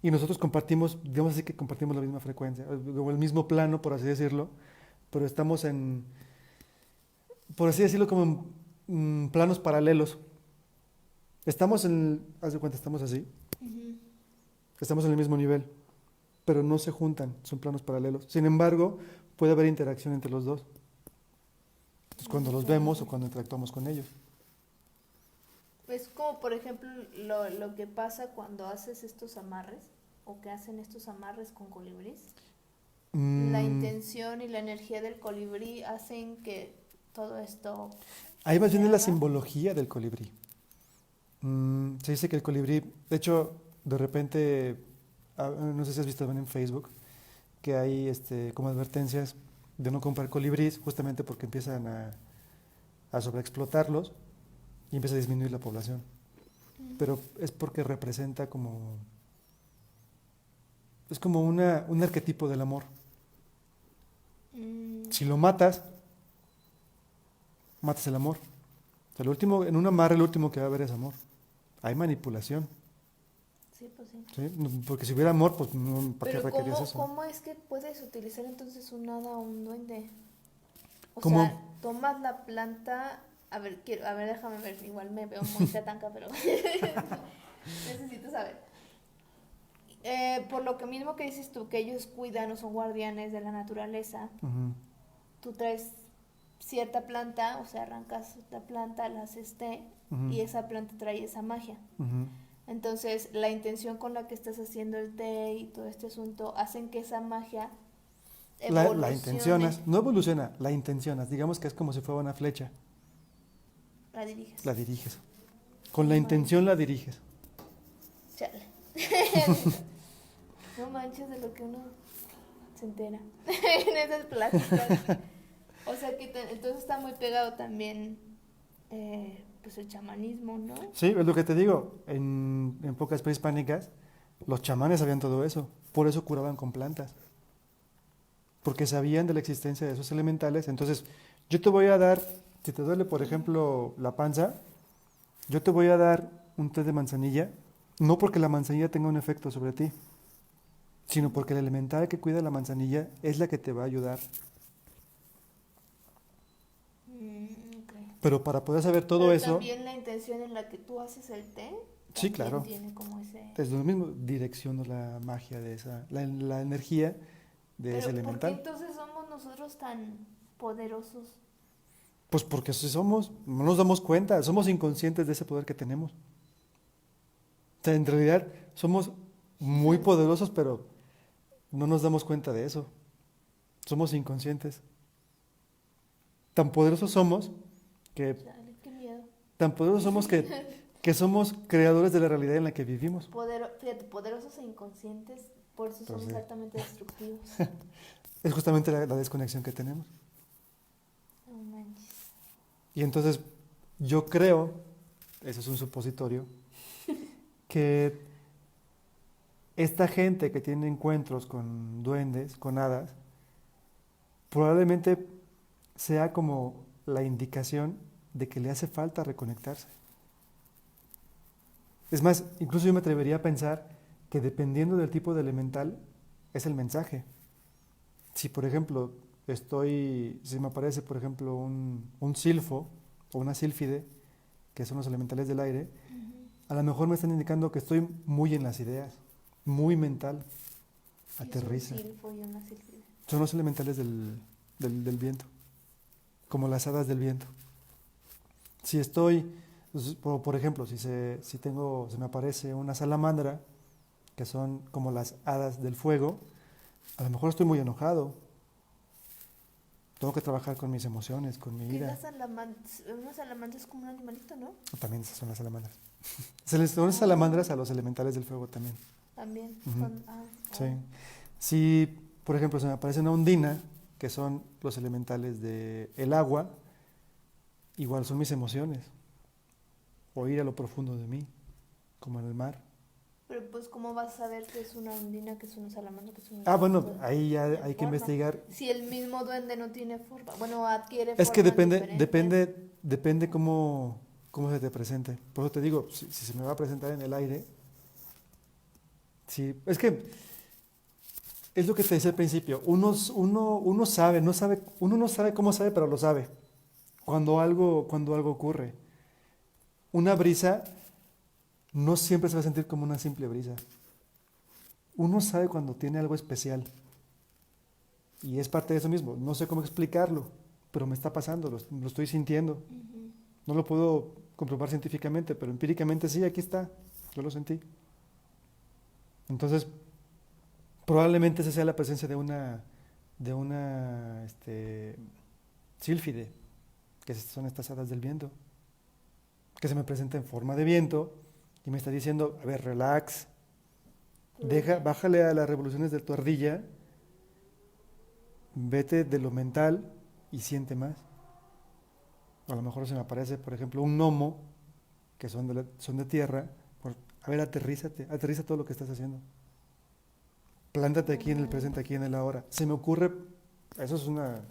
y nosotros compartimos, digamos así que compartimos la misma frecuencia, o el mismo plano, por así decirlo, pero estamos por así decirlo, como en planos paralelos. Haz de cuenta, estamos así, Ujú. estamos en el mismo nivel, pero no se juntan, son planos paralelos. Sin embargo, puede haber interacción entre los dos. Entonces, cuando los vemos o Ok. cuando interactuamos con ellos. Es como, por ejemplo, lo que pasa cuando haces estos amarres, o que hacen estos amarres con colibrís. La Mm, intención y la energía del colibrí hacen que todo esto Ahí más se bien es la haga. simbología del colibrí. Se dice que el colibrí, de hecho, de repente, no sé si has visto también en Facebook, que hay como advertencias de no comprar colibrís justamente porque empiezan a sobreexplotarlos y empieza a disminuir la población. Pero es porque representa como, es como un arquetipo del amor. Mm, Si lo matas, matas el amor. O sea, en un amarre lo último que va a haber es amor. Hay manipulación, sí, pues sí. ¿sí? Porque si hubiera amor, pues no, ¿para qué Pero requerías eso? ¿cómo es que puedes utilizar entonces un hada o un duende? O ¿Cómo? sea, tomas la planta, a ver, déjame ver, igual me veo muy tatanca, pero necesito saber. Por lo que mismo que dices tú, que ellos cuidan o son guardianes de la naturaleza, Ujú, tú traes cierta planta, o sea, arrancas la planta, la haces té, ujú, y esa planta trae esa magia. ujú. Entonces, la intención con la que estás haciendo el té y todo este asunto hacen que esa magia La evolucione, intencionas, no evoluciona, la intencionas. Digamos que es como si fuera una flecha, la diriges. la diriges. Con la No intención manches, la diriges. chale. No manches de lo que uno se entera en esas pláticas. O sea que entonces está muy pegado también pues el chamanismo, ¿no? Sí, es lo que te digo. En épocas prehispánicas, los chamanes sabían todo eso. Por eso curaban con plantas. Porque sabían de la existencia de esos elementales. Entonces, yo te voy a dar, si te duele, por ejemplo, la panza, yo te voy a dar un té de manzanilla, no porque la manzanilla tenga un efecto sobre ti, sino porque el elemental que cuida la manzanilla es la que te va a ayudar. Ok. Pero para poder saber todo Pero eso, también la intención en la que tú haces el té sí, también claro, tiene como ese... es lo mismo, direcciono la magia de esa, la energía de ese Pero ¿por qué elemental. entonces somos nosotros tan poderosos? Pues porque si somos, no nos damos cuenta, somos inconscientes de ese poder que tenemos. O sea, en realidad somos muy poderosos, pero no nos damos cuenta de eso. Somos inconscientes. Tan poderosos somos que, Chale, qué miedo. tan poderosos somos que somos creadores de la realidad en la que vivimos. Fíjate, poderosos e inconscientes, por eso somos Entonces, altamente destructivos. es justamente la desconexión que tenemos. No manches. Y entonces, yo creo, eso es un supositorio, que esta gente que tiene encuentros con duendes, con hadas, probablemente sea como la indicación de que le hace falta reconectarse. Es más, incluso yo me atrevería a pensar que dependiendo del tipo de elemental es el mensaje. Si por ejemplo si me aparece por ejemplo un silfo o una sílfide, que son los elementales del aire, a lo mejor me están indicando que estoy muy en las ideas, muy mental, ¿Qué es un aterriza. silfo y una sílfide? Son los elementales del viento, como las hadas del viento. Si estoy, por ejemplo, se me aparece una salamandra, que son como las hadas del fuego, a lo mejor estoy muy enojado. Tengo que trabajar con mis emociones, con mi Que ira. una salamandra es como un animalito, ¿no? También esas son las salamandras. Se les son salamandras a los elementales del fuego también. También Ujú. son... Sí. Si, por ejemplo, se me aparece una ondina, que son los elementales del agua, igual son mis emociones. O ir a lo profundo de mí, como en el mar. Pero pues, ¿cómo vas a saber que es una ondina, que es una salamandra, que es un Bueno, duende ahí ya de hay que forma? investigar. Si el mismo duende no tiene forma, bueno, adquiere Es que formas diferentes. depende cómo se te presente. Por eso te digo, si se me va a presentar en el aire, sí, es que es lo que te decía al principio, uno sabe, uno no sabe cómo sabe, pero lo sabe, cuando algo ocurre. Una brisa no siempre se va a sentir como una simple brisa. Uno sabe cuando tiene algo especial. Y es parte de eso mismo. No sé cómo explicarlo, pero me está pasando, lo estoy sintiendo. Ujú. No lo puedo comprobar científicamente, pero empíricamente sí, aquí está. Yo lo sentí. Entonces, probablemente esa sea la presencia de una sílfide, que son estas hadas del viento, que se me presenta en forma de viento y me está diciendo, a ver, relax, bájale a las revoluciones de tu ardilla, vete de lo mental y siente más. A lo mejor se me aparece, por ejemplo, un gnomo, que son de tierra, a ver, aterriza todo lo que estás haciendo. Plántate aquí en el presente, aquí en el ahora. Se me ocurre, eso es una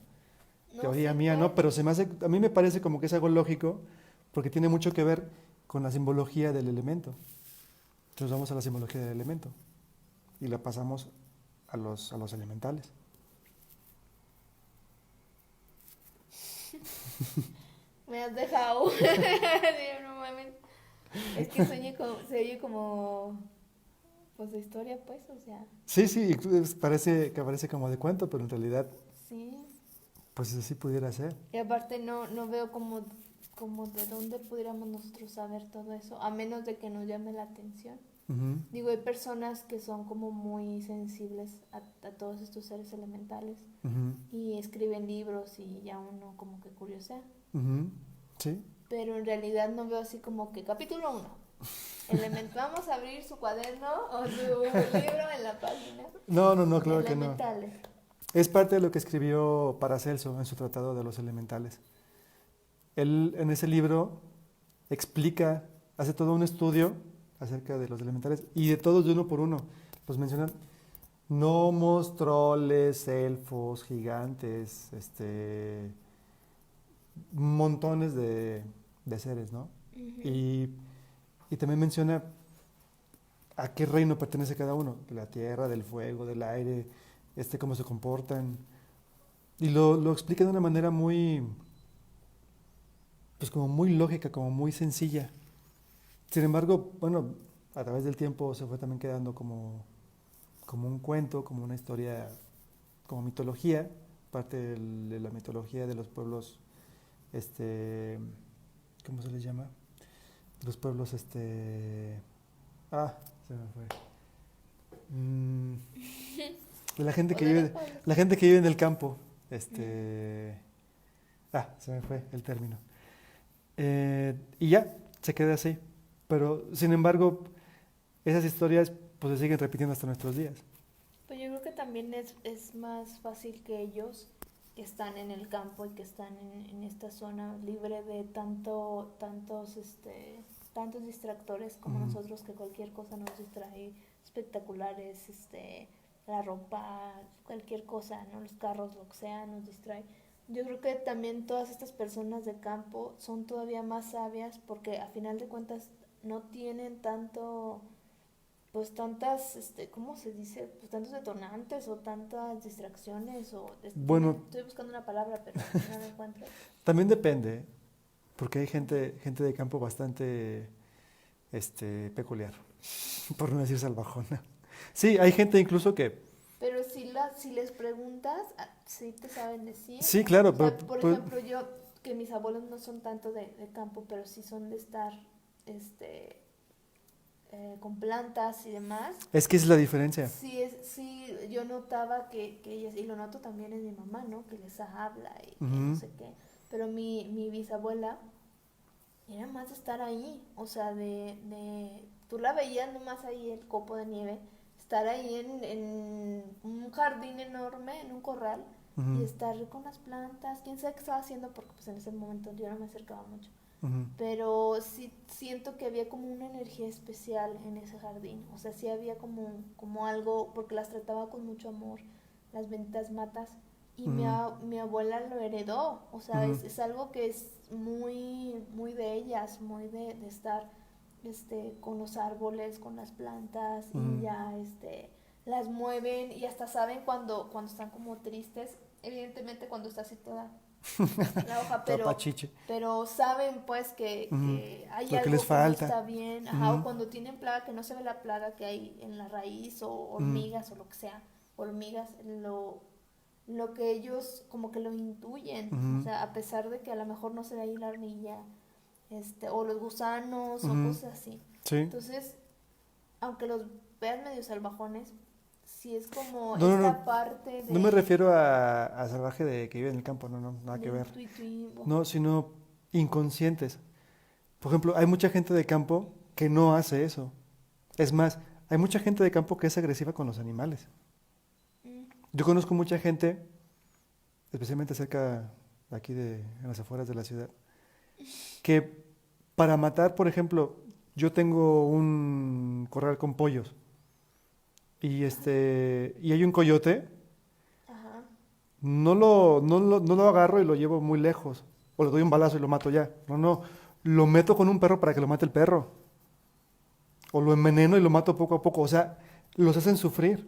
teoría mía, ¿no? Pero a mí me parece como que es algo lógico, porque tiene mucho que ver con la simbología del elemento. Entonces vamos a la simbología del elemento y la pasamos a los elementales. Me has dejado. No mames. Es que se oye como pues de historia, pues, o sea. Sí, parece como de cuento, pero en realidad, Sí. pues así pudiera ser. Y aparte no veo como de dónde pudiéramos nosotros saber todo eso, a menos de que nos llame la atención. Uh-huh. Digo, hay personas que son como muy sensibles a todos estos seres elementales Uh-huh. y escriben libros y ya uno como que curiosea. Uh-huh. Sí. Pero en realidad no veo así como que capítulo 1. Vamos a abrir su cuaderno o su libro en la página. No, claro que no. Elementales. Es parte de lo que escribió Paracelso en su Tratado de los Elementales. Él en ese libro hace todo un estudio acerca de los elementales y de todos de uno por uno. Los mencionan gnomos, troles, elfos, gigantes, montones de seres, ¿no? Uh-huh. Y también menciona a qué reino pertenece cada uno, de la tierra, del fuego, del aire, cómo se comportan. Y lo explica de una manera muy, pues como muy lógica, como muy sencilla. Sin embargo, bueno, a través del tiempo se fue también quedando como un cuento, como una historia, como mitología, parte de la mitología de los pueblos, ¿cómo se les llama? Los pueblos, se me fue. De la gente que vive en el campo, se me fue el término. Y ya, se queda así. Pero, sin embargo, esas historias pues se siguen repitiendo hasta nuestros días. Pues yo creo que también es más fácil que ellos que están en el campo y que están en esta zona libre de tantos distractores como nosotros, que cualquier cosa nos distrae, espectaculares, la ropa, cualquier cosa, ¿no? Los carros, lo que sea, nos distrae. Yo creo que también todas estas personas de campo son todavía más sabias porque a final de cuentas no tienen pues tantas, ¿cómo se dice? Pues tantos detonantes o tantas distracciones Bueno, estoy buscando una palabra pero no la encuentro. También depende, porque hay gente de campo bastante peculiar, por no decir salvajona. Sí, hay gente incluso que... Pero si les preguntas, sí te saben decir. Sí, claro. O sea, por ejemplo, yo, que mis abuelos no son tanto de campo, pero sí son de estar con plantas y demás. Es que esa es la diferencia. Sí, yo notaba que ellas, y lo noto también en mi mamá, ¿no? Que les habla y Uh-huh. no sé qué. Pero mi bisabuela era más de estar ahí, o sea, tú la veías nomás ahí, el copo de nieve, estar ahí en un jardín enorme, en un corral, Uh-huh. y estar con las plantas, quién sabe qué estaba haciendo, porque pues en ese momento yo no me acercaba mucho. Uh-huh. Pero sí siento que había como una energía especial en ese jardín, o sea, sí había como algo, porque las trataba con mucho amor, las benditas matas, y Uh-huh. mi abuela lo heredó, o sea, Uh-huh. es algo que es muy, muy de ellas, muy de estar con los árboles, con las plantas, Uh-huh. y ya las mueven y hasta saben cuando están como tristes, evidentemente cuando está así toda la hoja, pero saben pues que Uh-huh. hay Lo que algo les que no falta. está bien, Uh-huh. o cuando tienen plaga, que no se ve la plaga que hay en la raíz, o hormigas, o lo que sea, hormigas, lo que ellos como que lo intuyen, Uh-huh. o sea, a pesar de que a lo mejor no se ve ahí la hormiga, o los gusanos, o Uh-huh. cosas así. Sí. Entonces, aunque los vean medio salvajones, sí es como No, parte de... no me refiero a salvaje de que vive en el campo, no, nada que ver. intuitivo. No, sino inconscientes. Por ejemplo, hay mucha gente de campo que no hace eso. Es más, hay mucha gente de campo que es agresiva con los animales. Mm, Yo conozco mucha gente, especialmente cerca de aquí en las afueras de la ciudad, que para matar, por ejemplo, yo tengo un corral con pollos y hay un coyote, ajá. no lo agarro y lo llevo muy lejos, o le doy un balazo y lo mato ya. No, no, lo meto con un perro para que lo mate el perro, o lo enveneno y lo mato poco a poco. O sea, los hacen sufrir.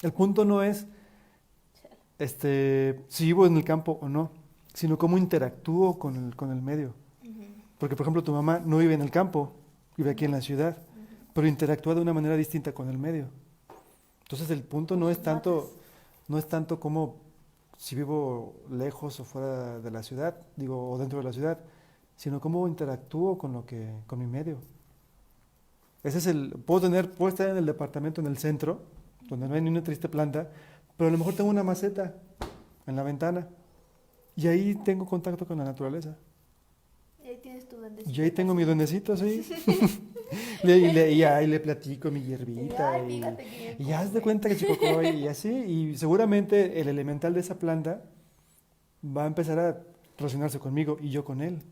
El punto no es Chale. si vivo en el campo o no, sino cómo interactúo con el medio. Ujú, Porque, por ejemplo, tu mamá no vive en el campo, vive aquí en ujú, la ciudad, ujú. pero interactúa de una manera distinta con el medio. Entonces, el punto Pues los matas. no es tanto como si vivo lejos o fuera de la ciudad, digo, o dentro de la ciudad, sino cómo interactúo con mi medio. Puedo estar en el departamento en el centro, donde no hay ni una triste planta, pero a lo mejor tengo una maceta en la ventana y ahí tengo contacto con la naturaleza. Y ahí tienes tu Y duendecito ahí tengo mi paseando. duendecito, sí. Y ahí le platico mi Y, hierbita ay, fíjate que bien y haz de come. cuenta que chicocoy y así. Y seguramente el elemental de esa planta va a empezar a relacionarse conmigo y yo con él.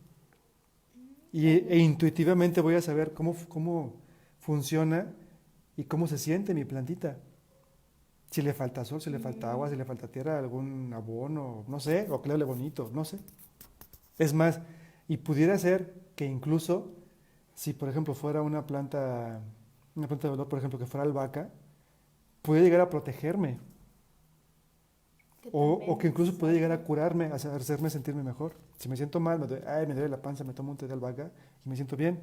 E intuitivamente voy a saber cómo funciona y cómo se siente mi plantita. Si le falta sol, si le falta agua, si le falta tierra, algún abono, no sé, o que le hable bonito, no sé. Es más, y pudiera ser que incluso si por ejemplo fuera una planta de olor, por ejemplo, que fuera albahaca, puede llegar a protegerme. Que O que también incluso es puede llegar a algo. curarme, a hacerme sentirme mejor. Si me siento mal, me duele la panza, me tomo un té de albahaca y me siento bien.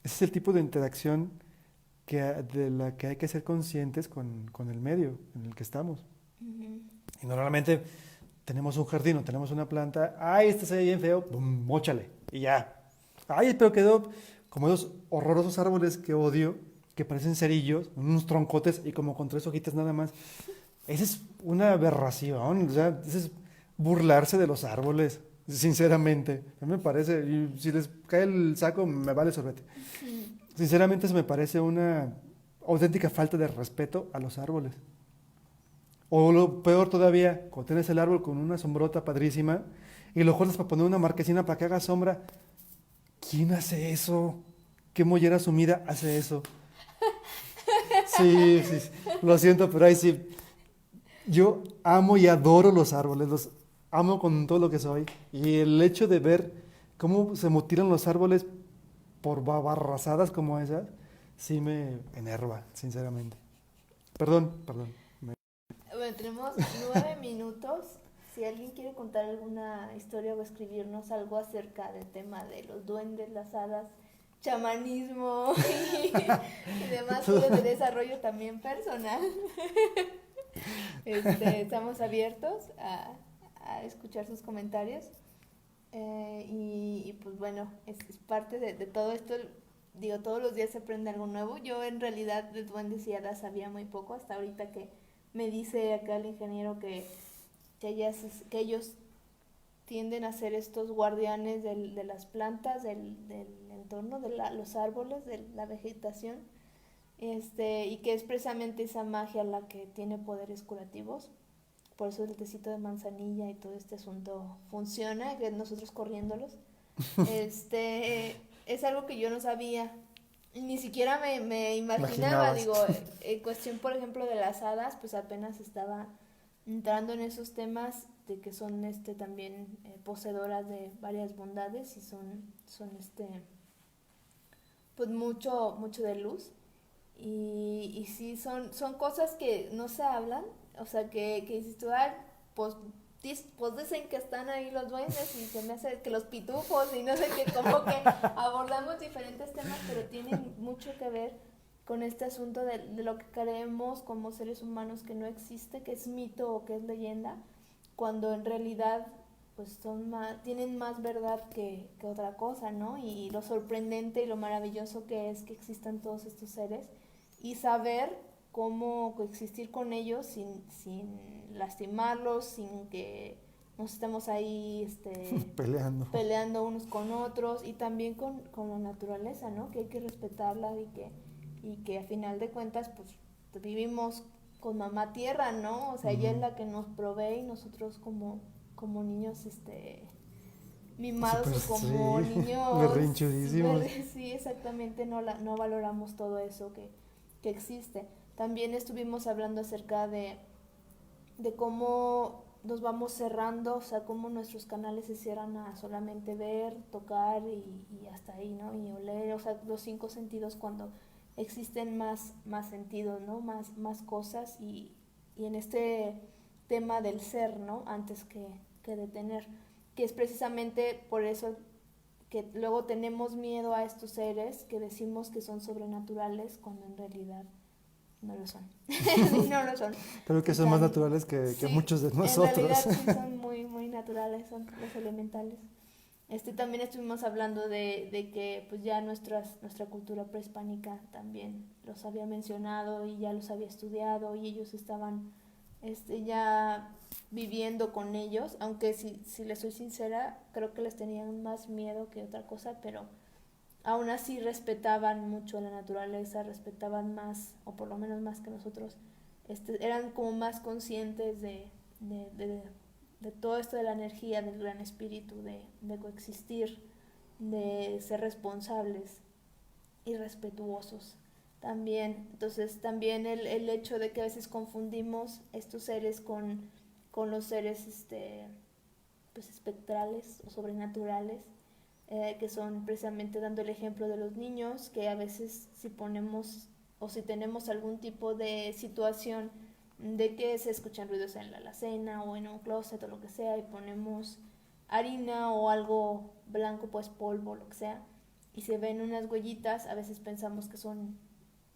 Ese es el tipo de interacción de la que hay que ser conscientes con el medio en el que estamos. Ujú. Y normalmente tenemos un jardín o tenemos una planta, ay, este se ve bien feo, pum, móchale, y ya. Ay, pero quedó como esos horrorosos árboles que odio, que parecen cerillos, unos troncotes y como con tres hojitas nada más. Esa es una aberración, o sea, ese es burlarse de los árboles, sinceramente. A mí me parece, y si les cae el saco, me vale sorbete. Sinceramente, eso me parece una auténtica falta de respeto a los árboles. O lo peor todavía, cuando tienes el árbol con una sombrota padrísima y lo cortas para poner una marquesina para que haga sombra. ¿Quién hace eso? ¿Qué mollera sumida hace eso? Sí, sí, sí, lo siento, pero ahí sí. Yo amo y adoro los árboles, los amo con todo lo que soy. Y el hecho de ver cómo se mutilan los árboles por barrazadas como esas, sí me enerva, sinceramente. Perdón, perdón. Bueno, tenemos 9 minutos. Si alguien quiere contar alguna historia o escribirnos algo acerca del tema de los duendes, las hadas, chamanismo y demás cosas de desarrollo también personal, estamos abiertos a escuchar sus comentarios. Pues bueno, es parte de todo esto. Digo, todos los días se aprende algo nuevo. Yo en realidad de duendes y hadas sabía muy poco hasta ahorita que me dice acá el ingeniero que ellos tienden a ser estos guardianes de las plantas, del entorno, los árboles, de la vegetación, y que es precisamente esa magia la que tiene poderes curativos. Por eso el tecito de manzanilla y todo este asunto funciona, que nosotros corriéndolos. Es algo que yo no sabía. Ni siquiera me imaginaba, Imaginabas. digo, en cuestión, por ejemplo, de las hadas, pues apenas estaba entrando en esos temas de que son también poseedoras de varias bondades y son pues mucho de luz. Y sí, son cosas que no se hablan, o sea, que dices tú, "Ay, pues, pues dicen que están ahí los duendes y se me hace que los pitufos y no sé qué, como que abordamos diferentes temas, pero tienen mucho que ver con este asunto de lo que creemos como seres humanos que no existe, que es mito o que es leyenda, cuando en realidad pues tienen más verdad que otra cosa, ¿no? Y lo sorprendente y lo maravilloso que es que existan todos estos seres y saber cómo coexistir con ellos sin lastimarlos, sin que nos estemos ahí peleando unos con otros, y también con la naturaleza, ¿no? Que hay que respetarla, y que a final de cuentas pues vivimos con mamá tierra, ¿no? O sea, ella es la que nos provee, y nosotros como niños mimados, Súper, o como sí, niños berrinchudísimos. sí, exactamente, no valoramos todo eso que existe. También estuvimos hablando acerca de cómo nos vamos cerrando, o sea, cómo nuestros canales se cierran a solamente ver, tocar y hasta ahí, ¿no? Y oler, o sea, los 5 sentidos, cuando existen más sentidos, ¿no? Más cosas, y en este tema del ser, ¿no? Antes que de tener, que es precisamente por eso que luego tenemos miedo a estos seres que decimos que son sobrenaturales, cuando en realidad no lo son. No lo son. Creo que son más Están, naturales que sí, muchos de en realidad nosotros. sí son muy naturales, son los elementales. También estuvimos hablando de que pues ya nuestra cultura prehispánica también los había mencionado y ya los había estudiado, y ellos estaban ya viviendo con ellos, aunque si les soy sincera, creo que les tenían más miedo que otra cosa, pero aún así respetaban mucho la naturaleza, respetaban más, o por lo menos más que nosotros, eran como más conscientes de, de, de todo esto de la energía, del gran espíritu, de coexistir, de ser responsables y respetuosos también. Entonces también el hecho de que a veces confundimos estos seres con los seres pues espectrales o sobrenaturales, que son precisamente, dando el ejemplo de los niños, que a veces si ponemos o si tenemos algún tipo de situación de que se escuchan ruidos en la alacena o en un closet o lo que sea, y ponemos harina o algo blanco, pues polvo, lo que sea, y se ven unas huellitas, a veces pensamos que son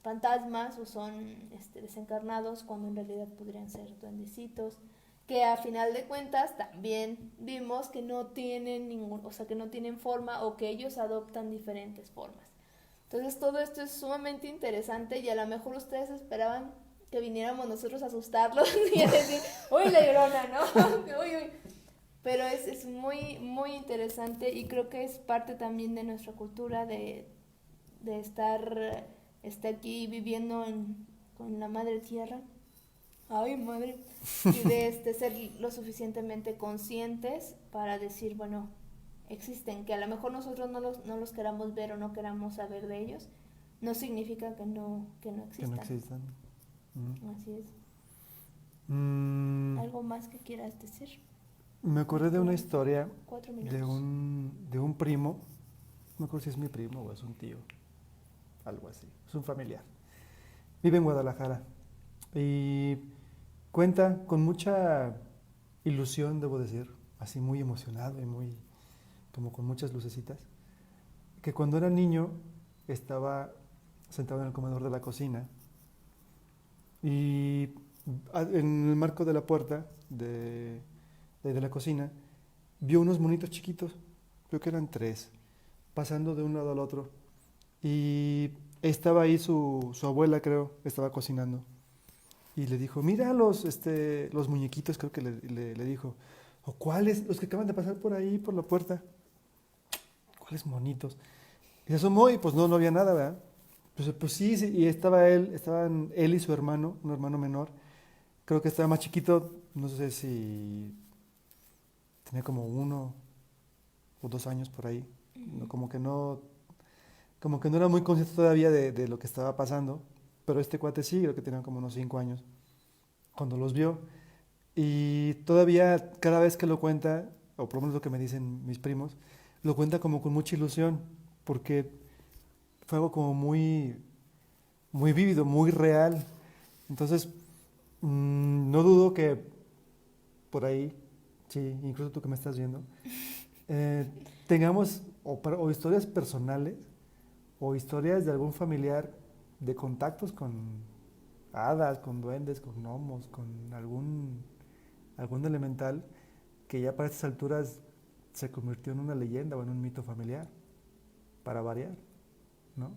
fantasmas o son desencarnados, cuando en realidad podrían ser duendecitos, que a final de cuentas también vimos que no tienen o sea, que no tienen forma, o que ellos adoptan diferentes formas. Entonces todo esto es sumamente interesante, y a lo mejor ustedes esperaban que viniéramos nosotros a asustarlos y a decir, uy, la llorona, ¿no? Uy, uy. Pero es muy interesante, y creo que es parte también de nuestra cultura de estar aquí viviendo con la madre tierra. Ay, madre. Y de ser lo suficientemente conscientes para decir, bueno, existen, que a lo mejor nosotros no los queramos ver o no queramos saber de ellos, no significa que no Que no existan. existan. Así es. Mm, ¿Algo más que quieras decir? Me acordé de una historia 4 de minutos. de un primo, no me acuerdo si es mi primo o es un tío, algo así, es un familiar. Vive en Guadalajara y cuenta con mucha ilusión, debo decir, así muy emocionado y muy, como con muchas lucecitas, que cuando era niño estaba sentado en el comedor de la cocina y en el marco de la puerta de la cocina vio unos monitos chiquitos, creo que eran 3, pasando de un lado al otro. Y estaba ahí su abuela, creo, estaba cocinando. Y le dijo, mira los muñequitos, creo que le dijo. ¿O cuáles? Los que acaban de pasar por ahí, por la puerta. ¿Cuáles monitos? Y se asomó y pues no había nada, ¿verdad? Pues sí, sí, y estaban él y su hermano, un hermano menor. Creo que estaba más chiquito, no sé si tenía como 1 o 2 años por ahí. No, como que no era muy consciente todavía de lo que estaba pasando, pero este cuate sí, creo que tenía como unos 5 años cuando los vio. Y todavía cada vez que lo cuenta, o por lo menos lo que me dicen mis primos, lo cuenta como con mucha ilusión, porque fue algo como muy vívido, muy real. Entonces, no dudo que por ahí, sí, incluso tú que me estás viendo, eh, tengamos o historias personales o historias de algún familiar de contactos con hadas, con duendes, con gnomos, con algún elemental que ya para estas alturas se convirtió en una leyenda o en un mito familiar, para variar, ¿no?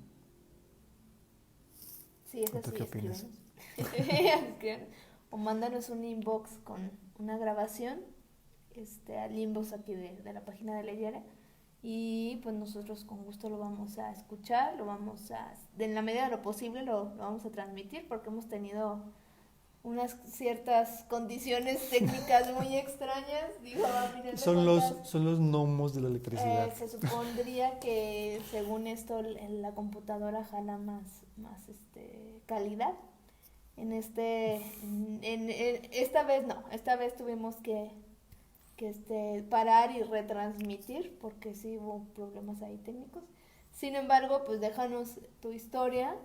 Sí, es ¿O tú así, qué opinas? escríbenos. O mándanos un inbox con una grabación, al inbox aquí de la página de Leyera. Y pues nosotros con gusto lo vamos a escuchar, en la medida de lo posible lo vamos a transmitir, porque hemos tenido unas ciertas condiciones técnicas muy extrañas. Digo, a final de Son cuentas, son los gnomos de la electricidad. se supondría que según esto la computadora jala más calidad. Esta vez no, esta vez tuvimos que parar y retransmitir porque sí hubo problemas ahí técnicos. Sin embargo, pues déjanos tu historia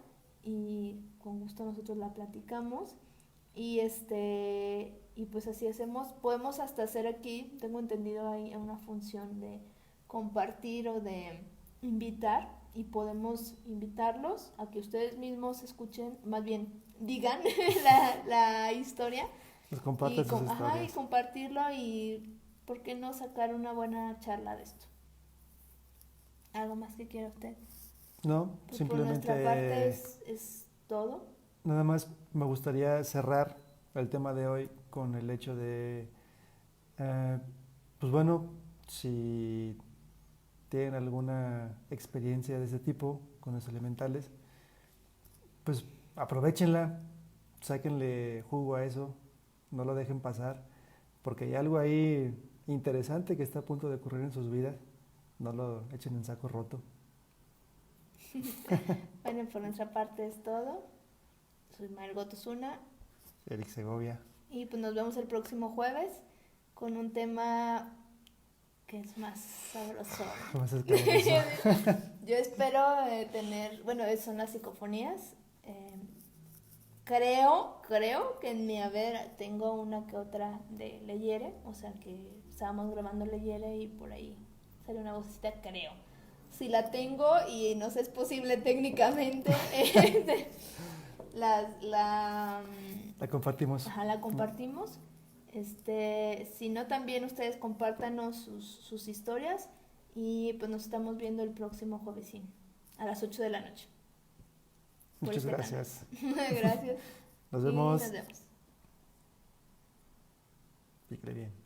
y con gusto nosotros la platicamos y y pues así hacemos. Podemos hasta hacer aquí, tengo entendido, hay una función de compartir o de invitar, y podemos invitarlos a que ustedes mismos escuchen, más bien digan la historia Los comparten sus y historias. compartirlo, y por qué no sacar una buena charla de esto. ¿Algo más que quiera usted? No, Pues por nuestra parte simplemente es todo. nada más me gustaría cerrar el tema de hoy con el hecho de, eh, pues bueno, si tienen alguna experiencia de ese tipo con los elementales, pues aprovechenla, sáquenle jugo a eso, no lo dejen pasar, porque hay algo ahí interesante que está a punto de ocurrir en sus vidas, no lo echen en saco roto. Bueno, por nuestra parte es todo. Soy Margot Osuna Eric Segovia. y pues nos vemos el próximo jueves con un tema que es más sabroso. Más escabroso. Yo espero tener, bueno, son las psicofonías. Creo que en mi haber tengo una que otra de Leyere, o sea que estábamos grabando Leyere y por ahí sale una vocecita, creo. Si la tengo y no sé, es posible técnicamente, la La compartimos. ajá, la compartimos. Si no, también ustedes compártanos sus historias y pues nos estamos viendo el próximo juevesín a las 8 de la noche. Muchas gracias. Gracias. Nos Y vemos. nos vemos. Pícale bien.